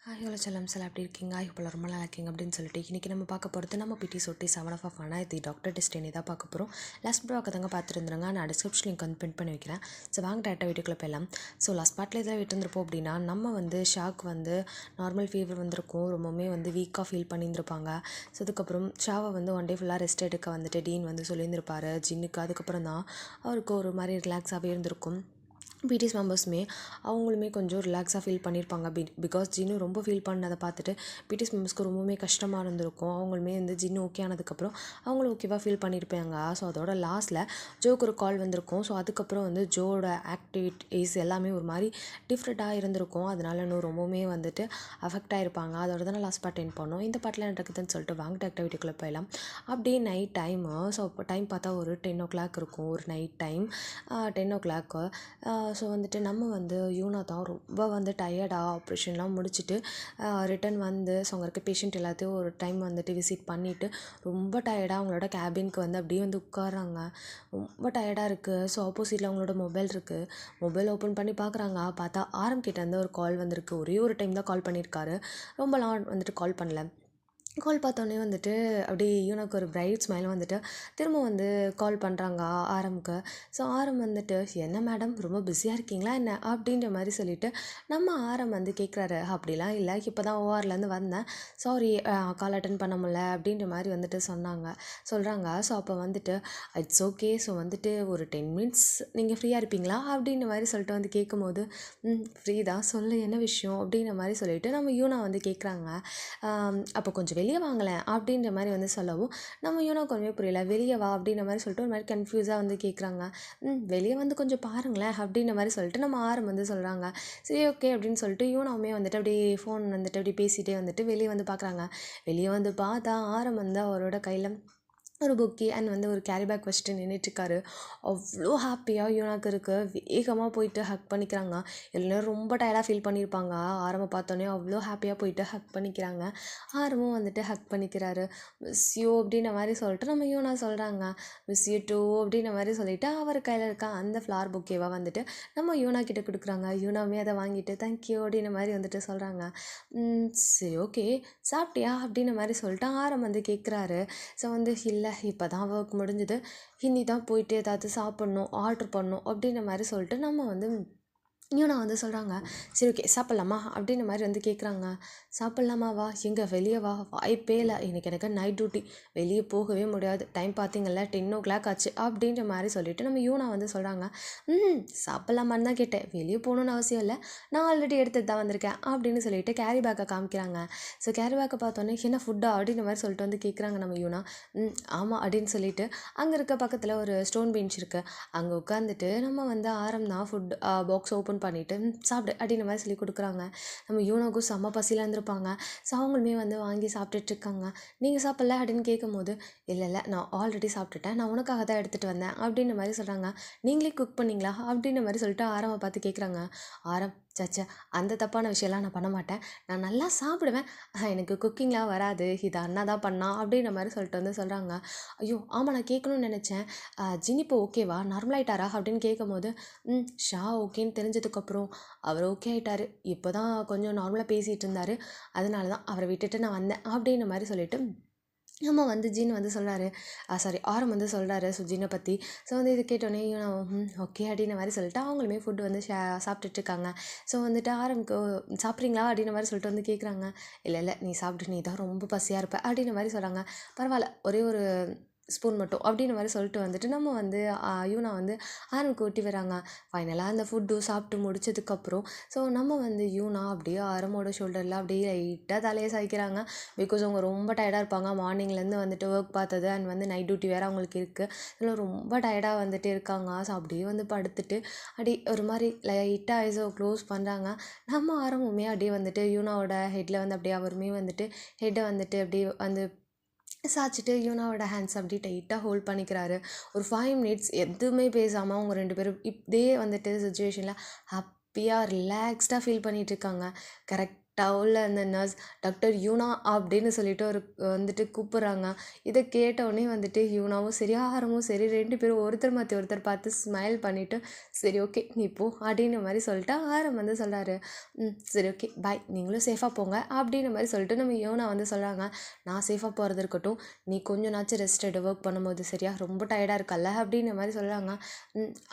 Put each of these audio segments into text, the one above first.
Hi hello செல்லம் sir எப்படி இருக்கீங்க? இப்போ ரொம்ப நல்லா இருக்கீங்க அப்படின்னு சொல்லிட்டு இன்றைக்கி நம்ம பார்க்க போகிறது நம்ம பிடி சொட்டி 7/1 இது டாக்டர் டெஸ்டினி தான் பார்க்க போகிறோம். லாஸ்ட் பார்க்கதாங்க பார்த்துருந்துருங்க. நான் டிஸ்கிரிப்ஷன் லிங்க் வந்து பின் பண்ணி வைக்கிறேன். ஸோ வாங்க டேரெக்டாக வீட்டுக்குள்ளே போயிடலாம். ஸோ லாஸ்ட் பார்ட்டில் இதில் விட்டுருந்துருப்போம் அப்படின்னா நம்ம வந்து ஷாக் வந்து நார்மல் ஃபீவர் வந்திருக்கும், ரொம்பவுமே வந்து வீக்காக ஃபீல் பண்ணியிருந்திருப்பாங்க. ஸோ அதுக்கப்புறம் ஷாவை வந்து ஒன் டே ஃபுல்லாக ரெஸ்ட் எடுக்க வந்துட்டு டீன் வந்து சொல்லியிருந்திருப்பாரு ஜின்னுக்கு. அதுக்கப்புறம் தான் அவருக்கு ஒரு மாதிரி ரிலாக்ஸாகவே இருந்திருக்கும். பிடிஎஸ் மெம்பர்ஸுமே அவங்களுமே கொஞ்சம் ரிலாக்ஸாக ஃபீல் பண்ணியிருப்பாங்க. பிகாஸ் ஜின்னு ரொம்ப ஃபீல் பண்ணதை பார்த்துட்டு பிடிஎஸ் மெம்பர்ஸ்க்கு ரொம்பவுமே கஷ்டமாக இருந்திருக்கும். அவங்களுமே வந்து ஜின்னு ஓகே ஆனதுக்கப்புறம் அவங்களும் ஓகேவாக ஃபீல் பண்ணியிருப்பாங்க. ஸோ அதோட லாஸ்ட்டில் ஜோக்கு ஒரு கால் வந்திருக்கும். ஸோ அதுக்கப்புறம் வந்து ஜோட ஆக்டிவிட்டீஸ் எல்லாமே ஒரு மாதிரி டிஃப்ரெண்ட்டாக இருந்திருக்கும். அதனால இன்னும் ரொம்பவுமே வந்துட்டு அஃபெக்ட் ஆகிருப்பாங்க. அதோட தான் லாஸ்ட் பார்ட் என் பண்ணோம். இந்த பார்ட்டில் நடக்குதுன்னு சொல்லிட்டு வாங்கிட்டு ஆக்டிவிட்டிக்குள்ளே போயிடலாம். அப்படியே நைட் டைமு. ஸோ இப்போ டைம் பார்த்தா ஒரு 10 o'clock இருக்கும். ஒரு நைட் டைம் 10 o'clock. ஸோ வந்துட்டு நம்ம வந்து யூனா தான் ரொம்ப வந்து டயர்டாக ஆப்ரேஷன்லாம் முடிச்சுட்டு ரிட்டன் வந்து ஸோ அங்கே இருக்க பேஷண்ட் எல்லாத்தையும் ஒரு டைம் வந்துட்டு விசிட் பண்ணிவிட்டு ரொம்ப டயர்டாக அவங்களோட கேபினுக்கு வந்து அப்படியே வந்து உட்காராங்க. ரொம்ப டயர்டாக இருக்குது. ஸோ ஆப்போசிட்டில் அவங்களோட மொபைல் இருக்குது. மொபைல் ஓப்பன் பண்ணி பார்க்குறாங்க. பார்த்தா ஆரம்பிக்கிட்டேருந்து ஒரு கால் வந்திருக்கு. ஒரே ஒரு டைம் தான் கால் பண்ணியிருக்காரு. ரொம்பலாம் வந்துட்டு கால் பண்ணல. கால் பார்த்தோன்னே வந்துட்டு அப்படியே யூனாக்கு ஒரு பிரைட் ஸ்மைல் வந்துட்டு திரும்ப வந்து கால் பண்ணுறாங்க ஆரம்க்கு. ஸோ ஆரம் வந்துட்டு என்ன மேடம் ரொம்ப பிஸியாக இருக்கீங்களா என்ன அப்படின்ற மாதிரி சொல்லிவிட்டு நம்ம ஆரம் வந்து கேட்குறாரு. அப்படிலாம் இல்லை, இப்போ தான் ஓஆர்லேருந்து வந்தேன், சாரி கால் அட்டன் பண்ண முடியல அப்படின்ற மாதிரி வந்துட்டு சொல்கிறாங்க. ஸோ அப்போ வந்துட்டு இட்ஸ் ஓகே, ஸோ வந்துட்டு ஒரு 10 minutes நீங்கள் ஃப்ரீயாக இருப்பீங்களா அப்படின்ற மாதிரி சொல்லிட்டு வந்து கேட்கும்போது ஃப்ரீ தான், சொல்லு என்ன விஷயம் அப்படின்ற மாதிரி சொல்லிவிட்டு நம்ம யூனா வந்து கேட்குறாங்க. அப்போ கொஞ்சம் வெளியே வாங்கலேன் அப்படின்ற மாதிரி வந்து சொல்லவும் நம்ம யூனாக்கு ஒன்றுமே புரியல. வெளியே வா அப்படின்ற மாதிரி சொல்லிட்டு ஒரு மாதிரி கன்ஃபியூஸாக வந்து கேட்குறாங்க. வெளியே வந்து கொஞ்சம் பாருங்களேன் அப்படின்ற மாதிரி சொல்லிட்டு நம்ம ஆரம் வந்து சொல்கிறாங்க. சரி ஓகே அப்படின்னு சொல்லிட்டு யூனாவுமே வந்துட்டு அப்படியே ஃபோன் வந்துட்டு அப்படியே பேசிகிட்டே வந்துட்டு வெளியே வந்து பார்க்குறாங்க. வெளியே வந்து பார்த்தா ஆரம் வந்து அவரோட கையில் ஒரு புக்கி அண்ட் வந்து ஒரு கேரி பேக் வச்சுட்டு நின்றுட்டுருக்காரு. அவ்வளோ ஹாப்பியாக யூனாக்கு இருக்குது. வேகமாக போயிட்டு ஹக் பண்ணிக்கிறாங்க. எல்லோரும் ரொம்ப டயர்டாக ஃபீல் பண்ணியிருப்பாங்க. ஆரம்பம் பார்த்தோன்னே அவ்வளோ ஹாப்பியாக போயிட்டு ஹக் பண்ணிக்கிறாங்க. ஆரமும் வந்துட்டு ஹக் பண்ணிக்கிறாரு. மிஸ் யூ அப்படின்ற மாதிரி சொல்லிட்டு நம்ம யூனா சொல்கிறாங்க. மிஸ் யூ டூ அப்படின்ற மாதிரி சொல்லிவிட்டு அவர் கையில் இருக்க அந்த ஃப்ளார் புக்கேவாக வந்துட்டு நம்ம யூனா கிட்டே கொடுக்குறாங்க. யூனாவுமே அதை வாங்கிட்டு தேங்க்யூ அப்படின்ற மாதிரி வந்துட்டு சொல்கிறாங்க. சரி ஓகே சாப்பிட்டியா அப்படின்ற மாதிரி சொல்லிட்டு ஆரம் வந்து கேட்குறாரு. ஸோ வந்து இல்லை இப்போ தான் ஒர்க் முடிஞ்சுது, இனி தான் போயிட்டு ஏதாவது சாப்பிட்ணும், ஆர்ட்ரு பண்ணணும் அப்படின்ற மாதிரி சொல்லிட்டு நம்ம வந்து யூனா வந்து சொல்கிறாங்க. சரி ஓகே சாப்பிட்லாமா அப்படின்ற மாதிரி வந்து கேட்குறாங்க. சாப்பிட்லாமா, வா எங்கே வெளியே வா, வாய்ப்பே இல்லை, எனக்கு நைட் டியூட்டி, வெளியே போகவே முடியாது, டைம் பார்த்தீங்கல்ல 10 o'clock ஆச்சு அப்படின்ற மாதிரி சொல்லிவிட்டு நம்ம யூனா வந்து சொல்கிறாங்க. சாப்பிட்லாமான்னு தான் கேட்டேன், வெளியே போகணுன்னு அவசியம் இல்லை, நான் ஆல்ரெடி எடுத்துகிட்டு தான் வந்திருக்கேன் அப்படின்னு சொல்லிட்டு கேரி பேக்கை காமிக்கிறாங்க. ஸோ கேரி பேக்கை பார்த்தோன்னே என்ன ஃபுட்டா அப்படின்ற மாதிரி சொல்லிட்டு வந்து கேட்குறாங்க நம்ம யூனா. ஆமாம் அப்படின்னு சொல்லிட்டு அங்கே இருக்க பக்கத்தில் ஒரு ஸ்டோன் பெஞ்ச் இருக்குது, அங்கே உட்காந்துட்டு நம்ம வந்து ஆரம் தான் ஃபுட் பாக்ஸ் ஓப்பன் பண்ணிவிட்டு சாப்பிடு அப்படின்ற மாதிரி சொல்லி கொடுக்குறாங்க. நம்ம யூனாக்கும் செம்ம பசியில் இருந்திருப்பாங்க. ஸோ அவங்களுமே வந்து வாங்கி சாப்பிட்டுட்ருக்காங்க. நீங்கள் சாப்பிட்ல அப்படின்னு கேட்கும்போது இல்லை நான் ஆல்ரெடி சாப்பிட்டுட்டேன், நான் உனக்காக தான் எடுத்துகிட்டு வந்தேன் அப்படின்ற மாதிரி சொல்கிறாங்க. நீங்களே குக் பண்ணிங்களா அப்படின்ற மாதிரி சொல்லிட்டு ஆரமை பார்த்து கேட்குறாங்க. ஆரம் சச்சா அந்த தப்பான விஷயம்லாம் நான் பண்ண மாட்டேன், நான் நல்லா சாப்பிடுவேன், எனக்கு குக்கிங்லாம் வராது, இது அண்ணா தான் பண்ணா அப்படின்ற மாதிரி சொல்லிட்டு வந்து சொல்கிறாங்க. ஐயோ ஆமாம் நான் கேட்கணும்னு நினச்சேன், ஜினி இப்போ ஓகேவா, நார்மலாயிட்டாரா அப்படின்னு கேட்கும்போது ஷா ஓகேன்னு தெரிஞ்சதுக்கப்புறம் அவர் ஓகே ஆகிட்டார், இப்போ தான் கொஞ்சம் நார்மலாக பேசிகிட்டு இருந்தார், அதனால தான் அவரை விட்டுட்டு நான் வந்தேன் அப்படின்ற மாதிரி சொல்லிவிட்டு நம்ம வந்து ஜின் வந்து சொல்கிறாரு. சாரி ஆரம் வந்து சொல்கிறாரு ஸோ ஜின்னை பற்றி. ஸோ வந்து இது கேட்டோன்னே நான் ஓகே அப்படின்ற மாதிரி சொல்லிட்டு அவங்களுமே ஃபுட்டு வந்து சாப்பிட்டுட்ருக்காங்க. ஸோ வந்துட்டு ஆரம்க்கு சாப்பிட்றீங்களா அப்படின்ற மாதிரி சொல்லிட்டு வந்து கேட்குறாங்க. இல்லை நீ சாப்பிட்டு, நீ தான் ரொம்ப பசியாக இருப்ப அப்படின்ற மாதிரி சொல்கிறாங்க. பரவாயில்ல ஒரே ஒரு ஸ்பூன் மட்டும் அப்படின்ற மாதிரி சொல்லிட்டு வந்துட்டு நம்ம வந்து யூனா வந்து ஆரம்க்கு ஊட்டி வராங்க. ஃபைனலாக அந்த ஃபுட்டு சாப்பிட்டு முடிச்சதுக்கப்புறம் ஸோ நம்ம வந்து யூனா அப்படியே ஆரமோட ஷோல்டரில் அப்படியே லைட்டாக தலையை சாய்க்கிறாங்க. பிகாஸ் அவங்க ரொம்ப டயர்டாக இருப்பாங்க, மார்னிங்லேருந்து வந்துட்டு ஒர்க் பார்த்தது அண்ட் வந்து நைட் டியூட்டி வேறு அவங்களுக்கு இருக்குது, இதில் ரொம்ப டயர்டாக வந்துட்டு இருக்காங்க. ஸோ அப்படியே வந்து படுத்துட்டு அப்படி ஒரு மாதிரி லைட்டாக ஐஸை க்ளோஸ் பண்ணுறாங்க. நம்ம ஆரமுமே அப்படியே வந்துட்டு யூனாவோட ஹெட்டில் வந்து அப்படியே அவருமே வந்துட்டு ஹெட்டை வந்துட்டு அப்படியே வந்து சாய்ச்சிட்டு யூனாவோட ஹேண்ட்ஸ் அப்படி டைட்டாக ஹோல்ட் பண்ணிக்கிறாரு. ஒரு 5 minutes எதுவுமே பேசாமல் அவங்க 2 பேரும் இப்படியே வந்துட்டு சுச்சுவேஷனில் ஹாப்பியாக ரிலாக்ஸ்டாக ஃபீல் பண்ணிகிட்ருக்காங்க. கரெக்டாக டவுலில் அந்த நர்ஸ் டாக்டர் யூனா அப்படின்னு சொல்லிட்டு ஒரு வந்துட்டு கூப்பிட்றாங்க. இதை கேட்டவுடனே வந்துட்டு யூனாவும் சரி ஆரமும் சரி 2 பேரும் ஒருத்தர் மாற்றி ஒருத்தர் பார்த்து ஸ்மைல் பண்ணிவிட்டு சரி ஓகே நீ போ அப்படின்ற மாதிரி சொல்லிட்டு ஆரம் வந்து சொல்கிறாரு. சரி ஓகே பாய், நீங்களும் சேஃபாக போங்க அப்படின்ற மாதிரி சொல்லிட்டு நம்ம யூனா வந்து சொல்கிறாங்க. நான் சேஃபாக போகிறது இருக்கட்டும், நீ கொஞ்சம் நாச்சும் ரெஸ்ட் எடு ஒர்க் பண்ணும்போது, சரியா? ரொம்ப டயர்டாக இருக்கல்ல அப்படின்ற மாதிரி சொல்கிறாங்க.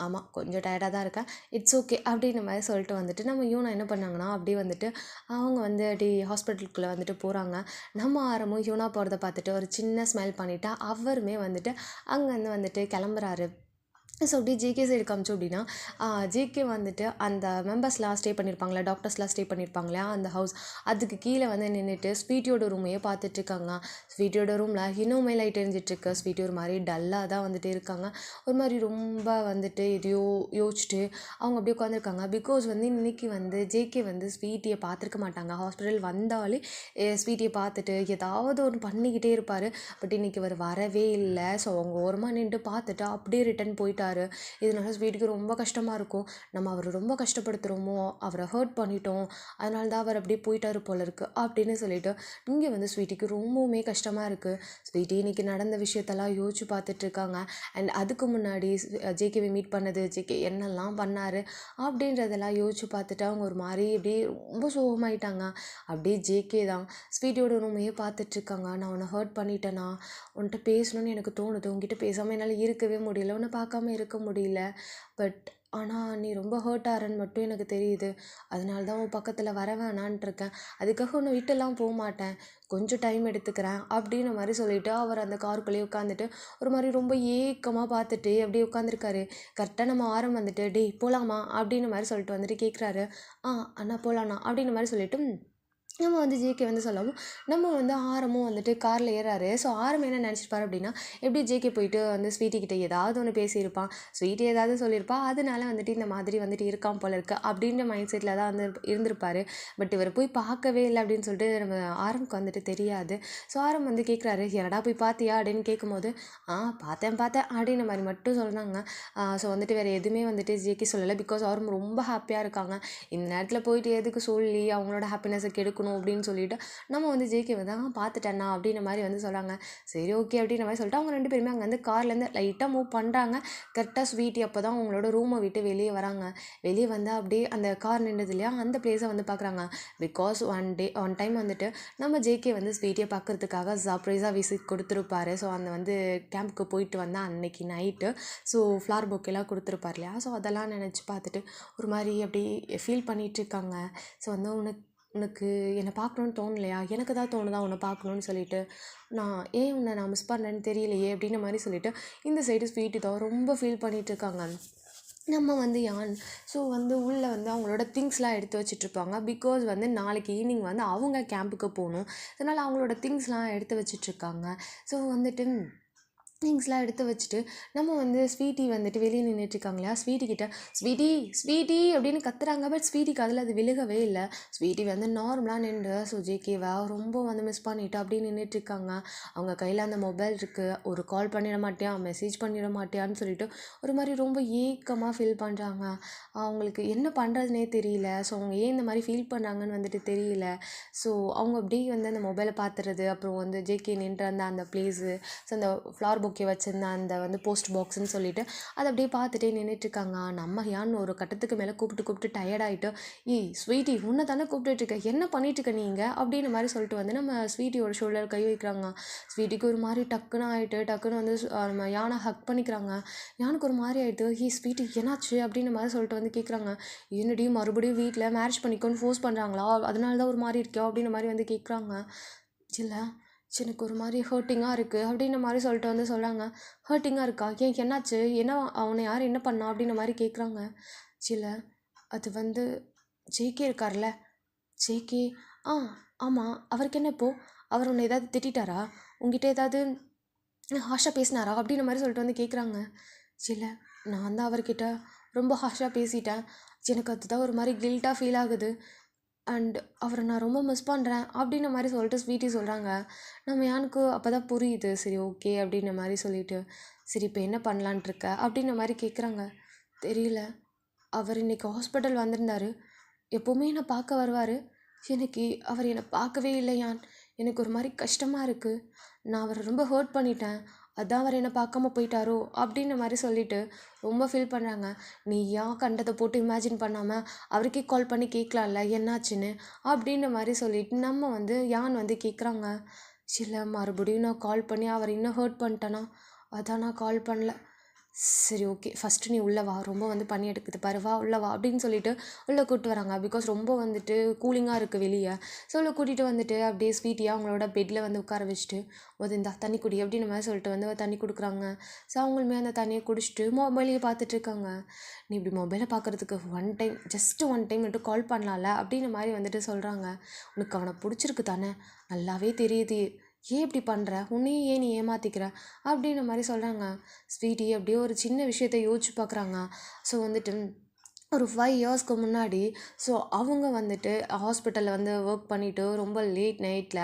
ஆமாம் கொஞ்சம் டயர்டாக தான் இருக்கேன், இட்ஸ் ஓகே அப்படின்ற மாதிரி சொல்லிட்டு வந்துட்டு நம்ம யூனா என்ன பண்ணாங்கன்னா அப்படியே வந்துட்டு அவங்க வந்து அப்படி ஹாஸ்பிட்டலுக்குள்ளே வந்துட்டு போகிறாங்க. நம்ம ஆரமும் யூனா போகிறத பார்த்துட்டு ஒரு சின்ன ஸ்மைல் பண்ணிவிட்டு அவருமே வந்துட்டு அங்கேருந்து வந்துட்டு கிளம்புறாரு. ஸோ அப்படியே ஜேகே சைடு காமிச்சோம் அப்படின்னா ஜேகே வந்துட்டு அந்த மெம்பர்ஸ்லாம் ஸ்டே பண்ணியிருப்பாங்களே, டாக்டர்ஸ்லாம் ஸ்டே பண்ணியிருப்பாங்களே அந்த ஹவுஸ், அதுக்கு கீழே வந்து நின்றுட்டு ஸ்வீட்டியோட ரூமையே பார்த்துட்ருக்காங்க. ஸ்வீட்டியோட ரூமில் இன்னுமே லைட் எரிஞ்சிட்ருக்கு. ஸ்வீட்டி ஒரு மாதிரி டல்லாக தான் வந்துட்டு இருக்காங்க. ஒரு மாதிரி ரொம்ப வந்துட்டு எதையோ யோசிச்சுட்டு அவங்க அப்படியே உட்காந்துருக்காங்க. பிகாஸ் வந்து இன்றைக்கி வந்து ஜேகே வந்து ஸ்வீட்டியை பார்த்துருக்க மாட்டாங்க. ஹாஸ்பிட்டல் வந்தாலே ஸ்வீட்டியை பார்த்துட்டு ஏதாவது ஒன்று பண்ணிக்கிட்டே இருப்பார். பட் இன்றைக்கி அவர் வரவே இல்லை. ஸோ அவங்க ஓரமாக நின்று பார்த்துட்டு அப்படியே ரிட்டன் போயிட்டார். இதனால ஸ்வீட்டிக்கு ரொம்ப கஷ்டமாக இருக்கும். நம்ம அவரை ரொம்ப கஷ்டப்படுத்துகிறோமோ, அவரை ஹர்ட் பண்ணிட்டோம், அதனால தான் அவர் அப்படியே போயிட்டாரு போல இருக்குது அப்படின்னு சொல்லிட்டு இங்கே வந்து ஸ்வீட்டிக்கு ரொம்பவுமே கஷ்டமாக இருக்குது. ஸ்வீட்டி இன்றைக்கி நடந்த விஷயத்தெல்லாம் யோசிச்சு பார்த்துட்ருக்காங்க. அண்ட் அதுக்கு முன்னாடி ஜேகேவை மீட் பண்ணது, ஜேகே என்னெல்லாம் பண்ணார் அப்படின்றதெல்லாம் யோசிச்சு பார்த்துட்டு அவங்க ஒரு மாதிரி அப்படியே ரொம்ப சோகமாயிட்டாங்க. அப்படியே ஜேகே தான் ஸ்வீட்டியோட ரூமையே பார்த்துட்ருக்காங்க. நான் உன்னை ஹர்ட் பண்ணிட்டேனா, உன்கிட்ட பேசணும்னு எனக்கு தோணுது, உங்ககிட்ட பேசாமல் என்னால் இருக்கவே முடியல, உன்னை பார்க்காம இருக்க முடியல, பட் ஆனால் நீ ரொம்ப ஹர்ட் ஆகிறன்னு மட்டும் எனக்கு தெரியுது. அதனால தான் உன் பக்கத்தில் வர வேணான்ட்டு இருக்கேன். அதுக்காக உன்னை விட்டுலாம் போக மாட்டேன், கொஞ்சம் டைம் எடுத்துக்கிறேன் அப்படின்ற மாதிரி சொல்லிவிட்டு அவர் அந்த காருக்குள்ளேயே உட்காந்துட்டு ஒரு மாதிரி ரொம்ப ஏக்கமாக பார்த்துட்டு அப்படியே உட்காந்துருக்காரு. கரெக்டாக நம்ம ஆரம் வந்துட்டு டேய் போகலாமா அப்படின்ற மாதிரி சொல்லிட்டு வந்துட்டு கேட்குறாரு. அண்ணா போகலாண்ணா அப்படின்ற மாதிரி சொல்லிவிட்டு நம்ம வந்து ஜேகே வந்து சொல்லவும் நம்ம வந்து ஆரமும் வந்துட்டு காரில் ஏறாரு. ஸோ ஆரம் என்ன நினச்சிருப்பாரு அப்படின்னா, எப்படி ஜேகே போயிட்டு வந்து ஸ்வீட்டி கிட்ட ஏதாவது ஒன்று பேசியிருப்பான், ஸ்வீட்டி ஏதாவது சொல்லியிருப்பா, அதனால வந்துட்டு இந்த மாதிரி வந்துட்டு இருக்கான் போல இருக்கு அப்படின்ற மைண்ட் செட்டில் தான் வந்து இருந்திருப்பாரு. பட் இவர் போய் பார்க்கவே இல்லை அப்படின்னு சொல்லிட்டு நம்ம ஆரமுக்கு வந்துட்டு தெரியாது. ஸோ ஆரம் வந்து கேட்குறாரு, என்னடா போய் பார்த்தியா அப்படின்னு கேட்கும்போது பார்த்தேன் அப்படின்ற மாதிரி மட்டும் சொல்கிறாங்க. ஸோ வந்துட்டு வேறு எதுவுமே வந்துட்டு ஜேகே சொல்லலை. பிகாஸ் ஆரம் ரொம்ப ஹாப்பியாக இருக்காங்க. இந்த நேரத்தில் போயிட்டு எதுக்கு சொல்லி அவங்களோட ஹாப்பினஸை கெடுக்கணும் அப்படின்னு சொல்லிட்டு நம்ம வந்து ஜேகே வந்து பார்த்துட்டேண்ணா அப்படின்ற மாதிரி வந்து சொல்கிறாங்க. சரி ஓகே அப்படின்ற மாதிரி சொல்லிட்டு அவங்க 2 பேருமே அங்கே வந்து கார்லேருந்து லைட்டாக மூவ் பண்ணுறாங்க. கரெக்டாக ஸ்வீட்டி அப்போ தான் அவங்களோட ரூமை விட்டு வெளியே வராங்க. வெளியே வந்து அப்படியே அந்த கார் நின்றுது இல்லையா, அந்த பிளேஸை வந்து பார்க்குறாங்க. பிகாஸ் ஒன் டைம் வந்துட்டு நம்ம ஜேகே வந்து ஸ்வீட்டியை பார்க்குறதுக்காக சர்ப்ரைஸாக விசிட் கொடுத்துருப்பாரு. ஸோ அந்த வந்து கேம்புக்கு போயிட்டு வந்தால் அன்னைக்கு நைட்டு ஸோ ஃப்ளார் பொக்கெல்லாம் கொடுத்துருப்பார் இல்லையா, ஸோ அதெல்லாம் நினச்சி பார்த்துட்டு ஒரு மாதிரி அப்படி ஃபீல் பண்ணிகிட்ருக்காங்க. ஸோ வந்து உனக்கு என்னை பார்க்கணுன்னு தோணலையா, எனக்கு தான் தோணுதா உன்னை பார்க்கணுன்னு சொல்லிட்டு, நான் மிஸ் பண்ணேன்னு தெரியலையே அப்படின்ற மாதிரி சொல்லிட்டு இந்த சைடு ஸ்வீட்டி தான் ரொம்ப ஃபீல் பண்ணிகிட்ருக்காங்க. நம்ம வந்து ஸோ வந்து உள்ளே வந்து அவங்களோட திங்ஸ்லாம் எடுத்து வச்சிட்ருப்பாங்க. பிகாஸ் வந்து நாளைக்கு ஈவினிங் வந்து அவங்க கேம்புக்கு போகணும், அதனால் அவங்களோட திங்ஸ்லாம் எடுத்து வச்சிட்ருக்காங்க. ஸோ வந்துட்டு திங்ஸ்லாம் எடுத்து வச்சுட்டு நம்ம வந்து ஸ்வீட்டி வந்துட்டு வெளியே நின்றுட்டுருக்காங்க இல்லையா, ஸ்வீட்டி கிட்ட ஸ்வீட்டி ஸ்வீட்டி அப்படின்னு கத்துறாங்க. பட் ஸ்வீட்டிக்கு அதில் அது விழுகவே இல்லை. ஸ்வீட்டி வந்து நார்மலாக நின்று ஸோ ஜேகேவை ரொம்ப வந்து மிஸ் பண்ணிவிட்டு அப்படியே நின்றுட்டுருக்காங்க. அவங்க கையில் அந்த மொபைல் இருக்குது, ஒரு கால் பண்ணிட மாட்டியா, மெசேஜ் பண்ணிட மாட்டியான்னு சொல்லிட்டு ஒரு மாதிரி ரொம்ப ஏக்கமாக ஃபீல் பண்ணுறாங்க. அவங்களுக்கு என்ன பண்ணுறதுனே தெரியல. ஸோ அவங்க ஏன் இந்த மாதிரி ஃபீல் பண்ணுறாங்கன்னு வந்துட்டு தெரியல. ஸோ அவங்க அப்படியே வந்து அந்த மொபைலை பார்த்துறது, அப்புறம் வந்து ஜேகே நின்று அந்த பிளேஸு, ஸோ அந்த ஃப்ளார் பொக்கே வச்சுருந்தேன் அந்த வந்து போஸ்ட் பாக்ஸ்ன்னு சொல்லிட்டு அதை அப்படியே பார்த்துட்டே நின்றுட்டுருக்காங்க. நம்ம யான்னு ஒரு கட்டத்துக்கு மேலே கூப்பிட்டு டயர்டாகிட்டு, ஸ்வீட்டி உன்னை தானே கூப்பிட்டுருக்க, என்ன பண்ணிட்டுருக்க நீங்கள் அப்படின்ற மாதிரி சொல்லிட்டு வந்து நம்ம ஸ்வீட்டியோட ஷோல்டர் கை வைக்கிறாங்க. ஸ்வீட்டிக்கு ஒரு மாதிரி டக்குன்னு வந்து நம்ம யானை ஹக் பண்ணிக்கிறாங்க. யானுக்கு ஒரு மாதிரி ஆகிடுது. ஸ்வீட்டி என்னாச்சு அப்படின்ற மாதிரி சொல்லிட்டு வந்து கேட்குறாங்க. என்னடி மறுபடியும் வீட்டில் மேரேஜ் பண்ணிக்கோன்னு ஃபோர்ஸ் பண்ணுறாங்களா, அதனால தான் ஒரு மாதிரி இருக்கியா அப்படின்ற மாதிரி வந்து கேட்குறாங்க. இல்லை எனக்கு ஒரு மாதிரி ஹர்ட்டிங்காக இருக்குது அப்படின்ற மாதிரி சொல்லிட்டு வந்து சொல்கிறாங்க. ஹர்ட்டிங்காக இருக்கா, ஏன் என்னாச்சு, என்ன அவனை யார் என்ன பண்ணா அப்படின்ற மாதிரி கேட்குறாங்க. இல்லை அது வந்து ஜேகே இருக்கார்ல, ஜேகே ஆமாம் அவருக்கு என்ன இப்போது, அவர் உன்னை ஏதாவது திட்டாரா, உங்ககிட்ட ஏதாவது ஹாஷாக பேசினாரா அப்படின்ற மாதிரி சொல்லிட்டு வந்து கேட்குறாங்க. இல்லை நான் தான் அவர்கிட்ட ரொம்ப ஹாஷாக பேசிட்டேன், எனக்கு அதுதான் ஒரு மாதிரி கில்ட்டாக ஃபீல் ஆகுது, அண்ட் அவரை நான் ரொம்ப மிஸ் பண்ணுறேன் அப்படின்ற மாதிரி சொல்லிட்டு ஸ்வீட்டி சொல்கிறாங்க. நம்ம யானுக்கு அப்போ தான் புரியுது. சரி ஓகே அப்படின்ற மாதிரி சொல்லிவிட்டு சரி இப்போ என்ன பண்ணலான்ட்டு இருக்க அப்படின்ற மாதிரி கேட்குறாங்க. தெரியல, அவர் இன்றைக்கி ஹாஸ்பிட்டல் வந்திருந்தார், எப்போவுமே என்னை பார்க்க வருவார், எனக்கு அவர் என்னை பார்க்கவே இல்லையான். எனக்கு ஒரு மாதிரி கஷ்டமாக இருக்குது. நான் அவரை ரொம்ப ஹர்ட் பண்ணிட்டேன். அதான் அவர் என்னை பார்க்காம போயிட்டாரோ அப்படின்ற மாதிரி சொல்லிட்டு ரொம்ப ஃபீல் பண்ணுறாங்க. நீ ஏன் கண்டதை போட்டு இமேஜின் பண்ணாமல் அவருக்கே கால் பண்ணி கேட்கலாம்ல என்னாச்சுன்னு அப்படின்ற மாதிரி சொல்லிட்டு நம்ம வந்து யான் வந்து கேட்குறாங்க. இல்லை மறுபடியும் நான் கால் பண்ணி அவர் இன்னும் ஹர்ட் பண்ணிட்டேனா, அதான் நான் கால் பண்ணல. சரி ஓகே, ஃபஸ்ட்டு நீ உள்ளே வா, ரொம்ப வந்து பனி எடுக்குது பாரு, வா உள்ளே வா அப்படின்னு சொல்லிட்டு உள்ளே கூப்பிட்டு வராங்க. பிகாஸ் ரொம்ப வந்துட்டு கூலிங்காக இருக்குது வெளியே. ஸோ உள்ளே கூட்டிகிட்டு வந்துட்டு அப்படியே ஸ்வீட்டியாக அவங்களோட பெட்டில் வந்து உட்கார வச்சுட்டு இந்தா தண்ணி குடி அப்படின்ற மாதிரி சொல்லிட்டு வந்து தண்ணி கொடுக்குறாங்க. ஸோ அவங்களுமே அந்த தண்ணியை குடிச்சிட்டு மொபைலையே பார்த்துட்டு இருக்காங்க. நீ இப்படி மொபைலை பார்க்குறதுக்கு ஜஸ்ட் ஒன் டைம் மட்டும் கால் பண்ணலாம்ல அப்படின்ற மாதிரி வந்துட்டு சொல்கிறாங்க. உனக்கு அவனை பிடிச்சிருக்கு தானே, நல்லாவே தெரியுது, ஏன் இப்படி பண்ணுற, உன்னையும் ஏன் நீ ஏமாற்றிக்கிற அப்படின்ற மாதிரி சொல்கிறாங்க. ஸ்வீட்டி அப்படியே ஒரு சின்ன விஷயத்தை யோசிச்சு பார்க்குறாங்க. ஸோ வந்துட்டு ஒரு 5 இயர்ஸ்க்கு முன்னாடி அவங்க வந்துட்டு ஹாஸ்பிட்டலில் வந்து ஒர்க் பண்ணிவிட்டு ரொம்ப லேட் நைட்டில்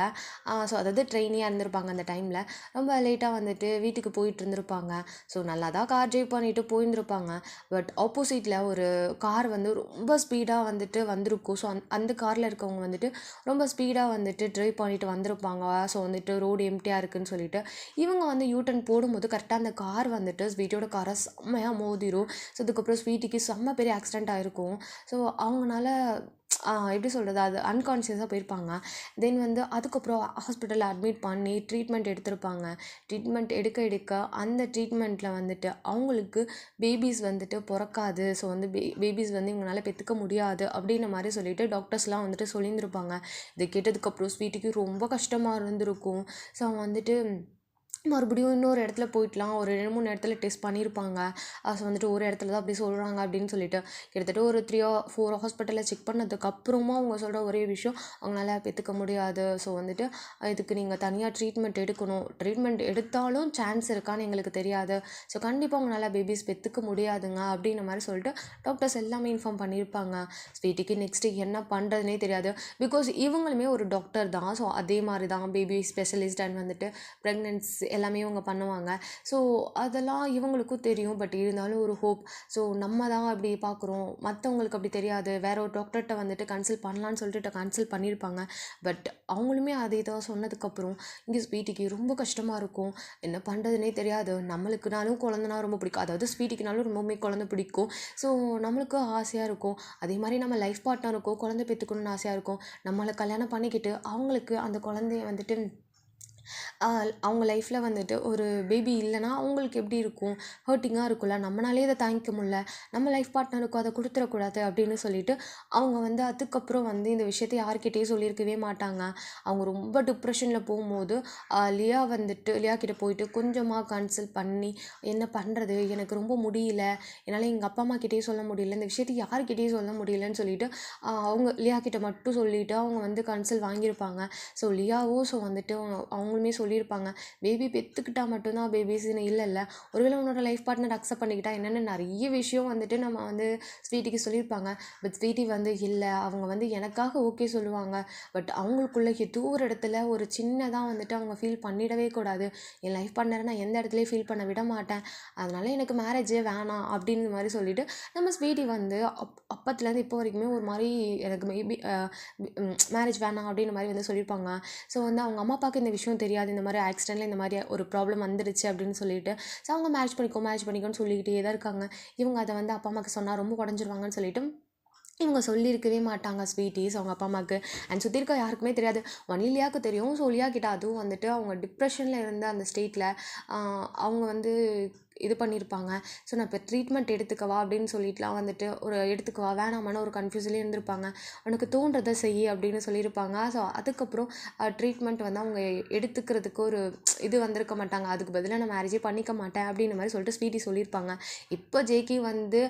அதாவது ட்ரெயினியாக இருந்திருப்பாங்க. அந்த டைமில் ரொம்ப லேட்டாக வந்துட்டு வீட்டுக்கு போயிட்டு இருந்திருப்பாங்க. நல்லா தான் கார் ட்ரைவ் பண்ணிவிட்டு போயிருந்துருப்பாங்க. பட் ஆப்போசிட்டில் ஒரு கார் வந்து ரொம்ப ஸ்பீடாக வந்துட்டு வந்திருக்கும். அந்த காரில் இருக்கவங்க வந்துட்டு ரொம்ப ஸ்பீடாக வந்துட்டு ட்ரைவ் பண்ணிட்டு வந்திருப்பாங்க. வந்துட்டு ரோடு எம்டியாக இருக்குதுன்னு சொல்லிட்டு இவங்க வந்து யூட்டன் போடும்போது கரெக்டாக அந்த கார் வந்துட்டு ஸ்வீட்டியோட காரை செம்மையாக மோதிரும். அதுக்கப்புறம் ஸ்வீட்டிக்கு செம்ம பெரிய ஆக்சிடென்ட் ஆகிருக்கும். அவங்களால எப்படி சொல்கிறது, அது அன்கான்ஷியஸாக போயிருப்பாங்க. தென் வந்து அதுக்கப்புறம் ஹாஸ்பிட்டலில் அட்மிட் பண்ணி ட்ரீட்மெண்ட் எடுத்திருப்பாங்க. ட்ரீட்மெண்ட் எடுக்க அந்த ட்ரீட்மெண்ட்டில் வந்துட்டு அவங்களுக்கு பேபிஸ் வந்துட்டு பிறக்காது. வந்து பேபிஸ் வந்து இவங்களால பெற்றுக்க முடியாது அப்படின்ற மாதிரி சொல்லிட்டு டாக்டர்ஸ்லாம் வந்துட்டு சொல்லியிருந்திருப்பாங்க. இதை கேட்டதுக்கப்புறம் ஸ்வீட்டிக்கு ரொம்ப கஷ்டமாக இருந்திருக்கும். வந்துட்டு மறுபடியும் இன்னொரு இடத்துல போயிட்டலாம். ஒரு 2-3 இடத்துல டெஸ்ட் பண்ணியிருப்பாங்க. வந்துட்டு ஒரு இடத்துல தான் அப்படி சொல்கிறாங்க அப்படின்னு சொல்லிட்டு கிட்டத்தட்ட ஒரு 3 or 4 ஹாஸ்பிட்டலில் செக் பண்ணதுக்கப்புறமா அவங்க சொல்கிற ஒரே விஷயம், அவங்களால பெற்றுக்க முடியாது. வந்துட்டு இதுக்கு நீங்கள் தனியாக ட்ரீட்மெண்ட் எடுக்கணும். ட்ரீட்மெண்ட் எடுத்தாலும் சான்ஸ் இருக்கான்னு எங்களுக்கு தெரியாது. கண்டிப்பாக அவங்களால பேபிஸ் பெற்றுக்க முடியாதுங்க அப்படின்ற மாதிரி சொல்லிட்டு டாக்டர்ஸ் எல்லாமே இன்ஃபார்ம் பண்ணியிருப்பாங்க. ஸ்வீட்டிக்கு நெக்ஸ்ட்டு என்ன பண்ணுறதுனே தெரியாது. பிகாஸ் இவங்களுமே ஒரு டாக்டர் தான். அதே மாதிரி தான் பேபி ஸ்பெஷலிஸ்ட் அண்ட் வந்துட்டு ப்ரெக்னென்சி எல்லாமே இவங்க பண்ணுவாங்க. அதெல்லாம் இவங்களுக்கும் தெரியும். பட் இருந்தாலும் ஒரு ஹோப். நம்ம தான் அப்படி பார்க்குறோம், மற்றவங்களுக்கு அப்படி தெரியாது, வேற ஒரு டாக்டர்கிட்ட வந்துட்டு கன்சல்ட் பண்ணலான்னு சொல்லிட்டு கன்சல்ட் பண்ணியிருப்பாங்க. பட் அவங்களுமே அதே தான் சொன்னதுக்கப்புறம் இங்கே ஸ்வீட்டிக்கு ரொம்ப கஷ்டமாக இருக்கும். என்ன பண்ணுறதுனே தெரியாது. நம்மளுக்குனாலும் குழந்தைனா ரொம்ப பிடிக்கும். அதாவது ஸ்வீட்டிக்குனாலும் ரொம்பவுமே குழந்தை பிடிக்கும். நம்மளுக்கும் ஆசையாக இருக்கும். அதே மாதிரி நம்ம லைஃப் பார்ட்னருக்கும் குழந்தை பெற்றுக்கணும்னு ஆசையாக இருக்கும். நம்மளை கல்யாணம் பண்ணிக்கிட்டு அவங்களுக்கு அந்த குழந்தைய வந்துட்டு அவங்க லைஃப்பில் வந்துட்டு ஒரு பேபி இல்லைன்னா அவங்களுக்கு எப்படி இருக்கும், ஹர்ட்டிங்காக இருக்கும்ல. நம்மளாலே இதை தாங்கிக்க முடியல, நம்ம லைஃப் பார்ட்னருக்கும் அதை கொடுத்துடக்கூடாது அப்படின்னு சொல்லிட்டு அவங்க வந்து அதுக்கப்புறம் வந்து இந்த விஷயத்தை யார்கிட்டேயும் சொல்லியிருக்கவே மாட்டாங்க. அவங்க ரொம்ப டிப்ரெஷனில் போகும்போது லியா கிட்ட போயிட்டு கொஞ்சமாக கன்சல்ட் பண்ணி என்ன பண்ணுறது, எனக்கு ரொம்ப முடியல, என்னால் எங்கள் அப்பா அம்மா கிட்டேயும் சொல்ல முடியல, இந்த விஷயத்தை யார்கிட்டேயும் சொல்ல முடியலன்னு சொல்லிட்டு அவங்க லியா கிட்ட மட்டும் சொல்லிவிட்டு அவங்க வந்து கன்சல்ட் வாங்கியிருப்பாங்க. லியாவும் வந்துட்டு அவங்களுமே சொல்லியிருப்பாங்க, பேபி பெற்றுக்கிட்டா மட்டும்தான் பேபிஸ்ன்னு இல்லைல்ல, ஒருவேளை உன்னோட லைஃப் பார்ட்னர் அக்செப்ட் பண்ணிக்கிட்டா என்னென்னு நிறைய விஷயம் வந்துட்டு நம்ம வந்து ஸ்வீட்டிக்கு சொல்லியிருப்பாங்க. பட் ஸ்வீட்டி வந்து இல்லை, அவங்க வந்து எனக்காக ஓகே சொல்லுவாங்க. பட் அவங்களுக்குள்ள ஏதோ ஒரு இடத்துல ஒரு சின்னதாக வந்துட்டு அவங்க ஃபீல் பண்ணிடவே கூடாது. என் லைஃப் பார்ட்னரை நான் எந்த இடத்துலையும் ஃபீல் பண்ண விட மாட்டேன், அதனால எனக்கு மேரேஜே வேணாம் அப்படின்ற மாதிரி சொல்லிட்டு நம்ம ஸ்வீட்டி வந்து அப்பத்துலேருந்து இப்போ வரைக்குமே ஒரு மாதிரி எனக்கு மேபி மேரேஜ் வேணாம் அப்படின்ற மாதிரி வந்து சொல்லியிருப்பாங்க. வந்து அவங்க அம்மா அப்பாவுக்கு இந்த விஷயம் தெரியாது, இந்த மாதிரி ஆக்சிடென்ட்டில் இந்த மாதிரி ஒரு ப்ராப்ளம் வந்துடுச்சு அப்படின்னு சொல்லிட்டு. அவங்க மேரேஜ் பண்ணிக்கோன்னு சொல்லிக்கிட்டே தான் இருக்காங்க. இவங்க அதை வந்து அப்பா அம்மாவுக்கு சொன்னால் ரொம்ப உடஞ்சிருவாங்கன்னு சொல்லிட்டு இவங்க சொல்லியிருக்கவே மாட்டாங்க ஸ்வீட்டிஸ் அவங்க அப்பா அம்மாவுக்கு. அண்ட் சுற்றி இருக்க யாருக்குமே தெரியாது. ஒன்லி லியாவுக்கு தெரியும். லியா கிட்ட அதுவும் வந்துட்டு அவங்க டிப்ரெஷனில் இருந்த அந்த ஸ்டேட்டில் அவங்க வந்து இது பண்ணியிருப்பாங்க. நான் இப்போ ட்ரீட்மெண்ட் எடுத்துக்கவா அப்படின்னு சொல்லிட்டுலாம் வந்துட்டு ஒரு எடுத்துக்கவா வேணாமான ஒரு கன்ஃபியூஸ்லேயே இருந்திருப்பாங்க. உனக்கு தோன்றதை செய் அப்படின்னு சொல்லியிருப்பாங்க. அதுக்கப்புறம் ட்ரீட்மெண்ட் வந்து அவங்க எடுத்துக்கிறதுக்கு ஒரு இது வந்திருக்க மாட்டாங்க. அதுக்கு பதிலாக நான் மேரேஜே பண்ணிக்க மாட்டேன் அப்படின்ற மாதிரி சொல்லிட்டு ஸ்வீட்டி சொல்லியிருப்பாங்க. இப்போ ஜேகே வந்து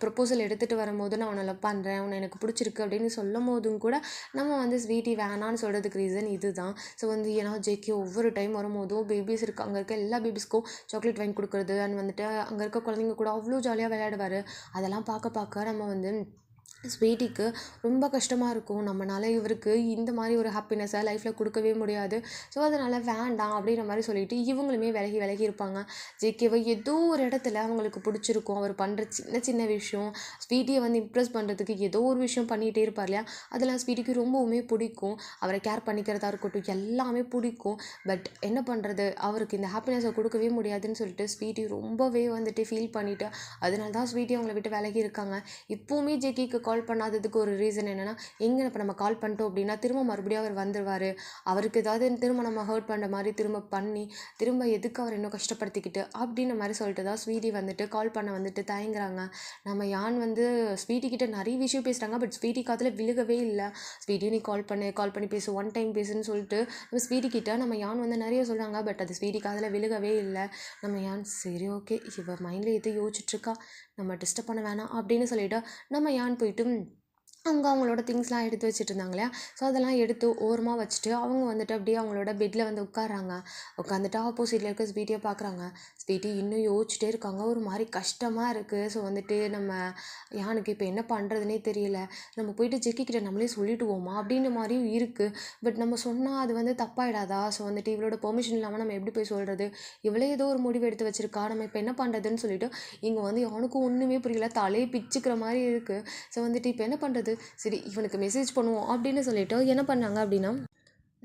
ப்ரப்போசல் எடுத்துகிட்டு வரும்போது நான் உன்னை லவ் பண்ணுறேன், உன்னை எனக்கு பிடிச்சிருக்கு அப்படின்னு சொல்லும் போதும் கூட நம்ம வந்து ஸ்வீட்டி வேணான்னு சொல்கிறதுக்கு ரீசன் இது தான். வந்து ஏன்னா ஜேகே ஒவ்வொரு டைம் வரும்போதும் பேபிஸ் இருக்குது, அங்கே இருக்க எல்லா பேபிஸ்க்கும் சாக்லேட் வாங்கி கொடுக்குறது அண்ட் வந்துட்டு அங்கே இருக்க குழந்தைங்க கூட அவ்வளோ ஜாலியாக விளையாடுவார். அதெல்லாம் பார்க்க நம்ம வந்து ஸ்வீட்டிக்கு ரொம்ப கஷ்டமாக இருக்கும். நம்மளால இவருக்கு இந்த மாதிரி ஒரு ஹாப்பினஸை லைஃப்பில் கொடுக்கவே முடியாது. ஸோ அதனால் வேண்டாம் அப்படின்ற மாதிரி சொல்லிட்டு இவங்களுமே விலகி விலகி இருப்பாங்க. ஜேகேவை ஏதோ ஒரு இடத்துல அவங்களுக்கு பிடிச்சிருக்கும். அவர் பண்ணுற சின்ன சின்ன விஷயம், ஸ்வீட்டியை வந்து இம்ப்ரெஸ் பண்ணுறதுக்கு ஏதோ ஒரு விஷயம் பண்ணிகிட்டே இருப்பார் இல்லையா, அதெல்லாம் ஸ்வீட்டிக்கு ரொம்பவுமே பிடிக்கும். அவரை கேர் பண்ணிக்கிறதா இருக்கட்டும் எல்லாமே பிடிக்கும். பட் என்ன பண்ணுறது, அவருக்கு இந்த ஹாப்பினஸை கொடுக்கவே முடியாதுன்னு சொல்லிட்டு ஸ்வீட்டி ரொம்பவே வந்துட்டு ஃபீல் பண்ணிவிட்டு அதனால தான் ஸ்வீட்டி அவங்கள விட்டு விலகி இருக்காங்க. இப்போவுமே ஜேகேக்கு கால் பண்ணாததுக்கு ஒரு ரீசன் என்னென்னா, எங்கே இப்போ நம்ம கால் பண்ணிட்டோம் அப்படின்னா திரும்ப மறுபடியும் அவர் வந்துடுவார். அவருக்கு ஏதாவது திரும்ப நம்ம ஹர்ட் பண்ணுற மாதிரி திரும்ப பண்ணி திரும்ப எதுக்கு அவர் இன்னும் கஷ்டப்படுத்திக்கிட்டு அப்படின்ற மாதிரி சொல்லிட்டு தான் ஸ்வீட்டி வந்துட்டு கால் பண்ண வந்துட்டு தயங்குறாங்க. நம்ம யான் வந்து ஸ்வீட்டி கிட்ட நிறைய விஷயம் பேசுகிறாங்க. பட் ஸ்வீட்டி காதில் விழுகவே இல்லை. ஸ்வீட்டியும் நீ கால் பண்ணி பேசு, ஒன் டைம் பேசுன்னு சொல்லிட்டு நம்ம ஸ்வீட்டி கிட்ட நம்ம யான் வந்து நிறைய சொல்கிறாங்க. பட் அது ஸ்வீட்டி காதில் விழுகவே இல்லை. நம்ம யான் சரி ஓகே இவ மைண்டில் எது யோசிச்சுட்ருக்கா, நம்ம டிஸ்டர்ப் பண்ண வேணாம் அப்படின்னு சொல்லிட்டு நம்ம யான் போயிட்டு அவங்களோட திங்ஸ்லாம் எடுத்து வச்சுட்டு இருந்தாங்க இல்லையா, ஸோ அதெல்லாம் எடுத்து ஓரமாக வச்சுட்டு அவங்க வந்துட்டு அப்படியே அவங்களோட பெட்டில் வந்து உட்காடுறாங்க. உட்காந்துட்டு ஆப்போசிட்டில் இருக்க ஸ்வீட்டியை பார்க்குறாங்க. ஸ்வீட்டி இன்னும் யோசிச்சுட்டே இருக்காங்க. ஒரு மாதிரி கஷ்டமாக இருக்குது. ஸோ வந்துட்டு நம்ம யானுக்கு இப்போ என்ன பண்ணுறதுனே தெரியல. நம்ம போயிட்டு ஜெக்கிக்கிட்ட நம்மளே சொல்லிவிடுவோமா அப்படின்ற மாதிரியும் இருக்குது. பட் நம்ம சொன்னால் அது வந்து தப்பாயிடாதா? ஸோ வந்துட்டு இவளோட பெர்மிஷன் இல்லாமல் நம்ம எப்படி போய் சொல்கிறது? இவளே ஏதோ ஒரு முடிவு எடுத்து வச்சுருக்கா, நம்ம இப்போ என்ன பண்ணுறதுன்னு சொல்லிட்டு இங்கே வந்து யானுக்கும் ஒன்றுமே புரியல. தலையே பிச்சுக்கிற மாதிரி இருக்குது. ஸோ வந்துட்டு இப்போ என்ன பண்ணுறது, சரி இவனுக்கு மெசேஜ் பண்ணுவோம் அப்படின்னு சொல்லிட்டு என்ன பண்ணாங்க அப்படின்னா,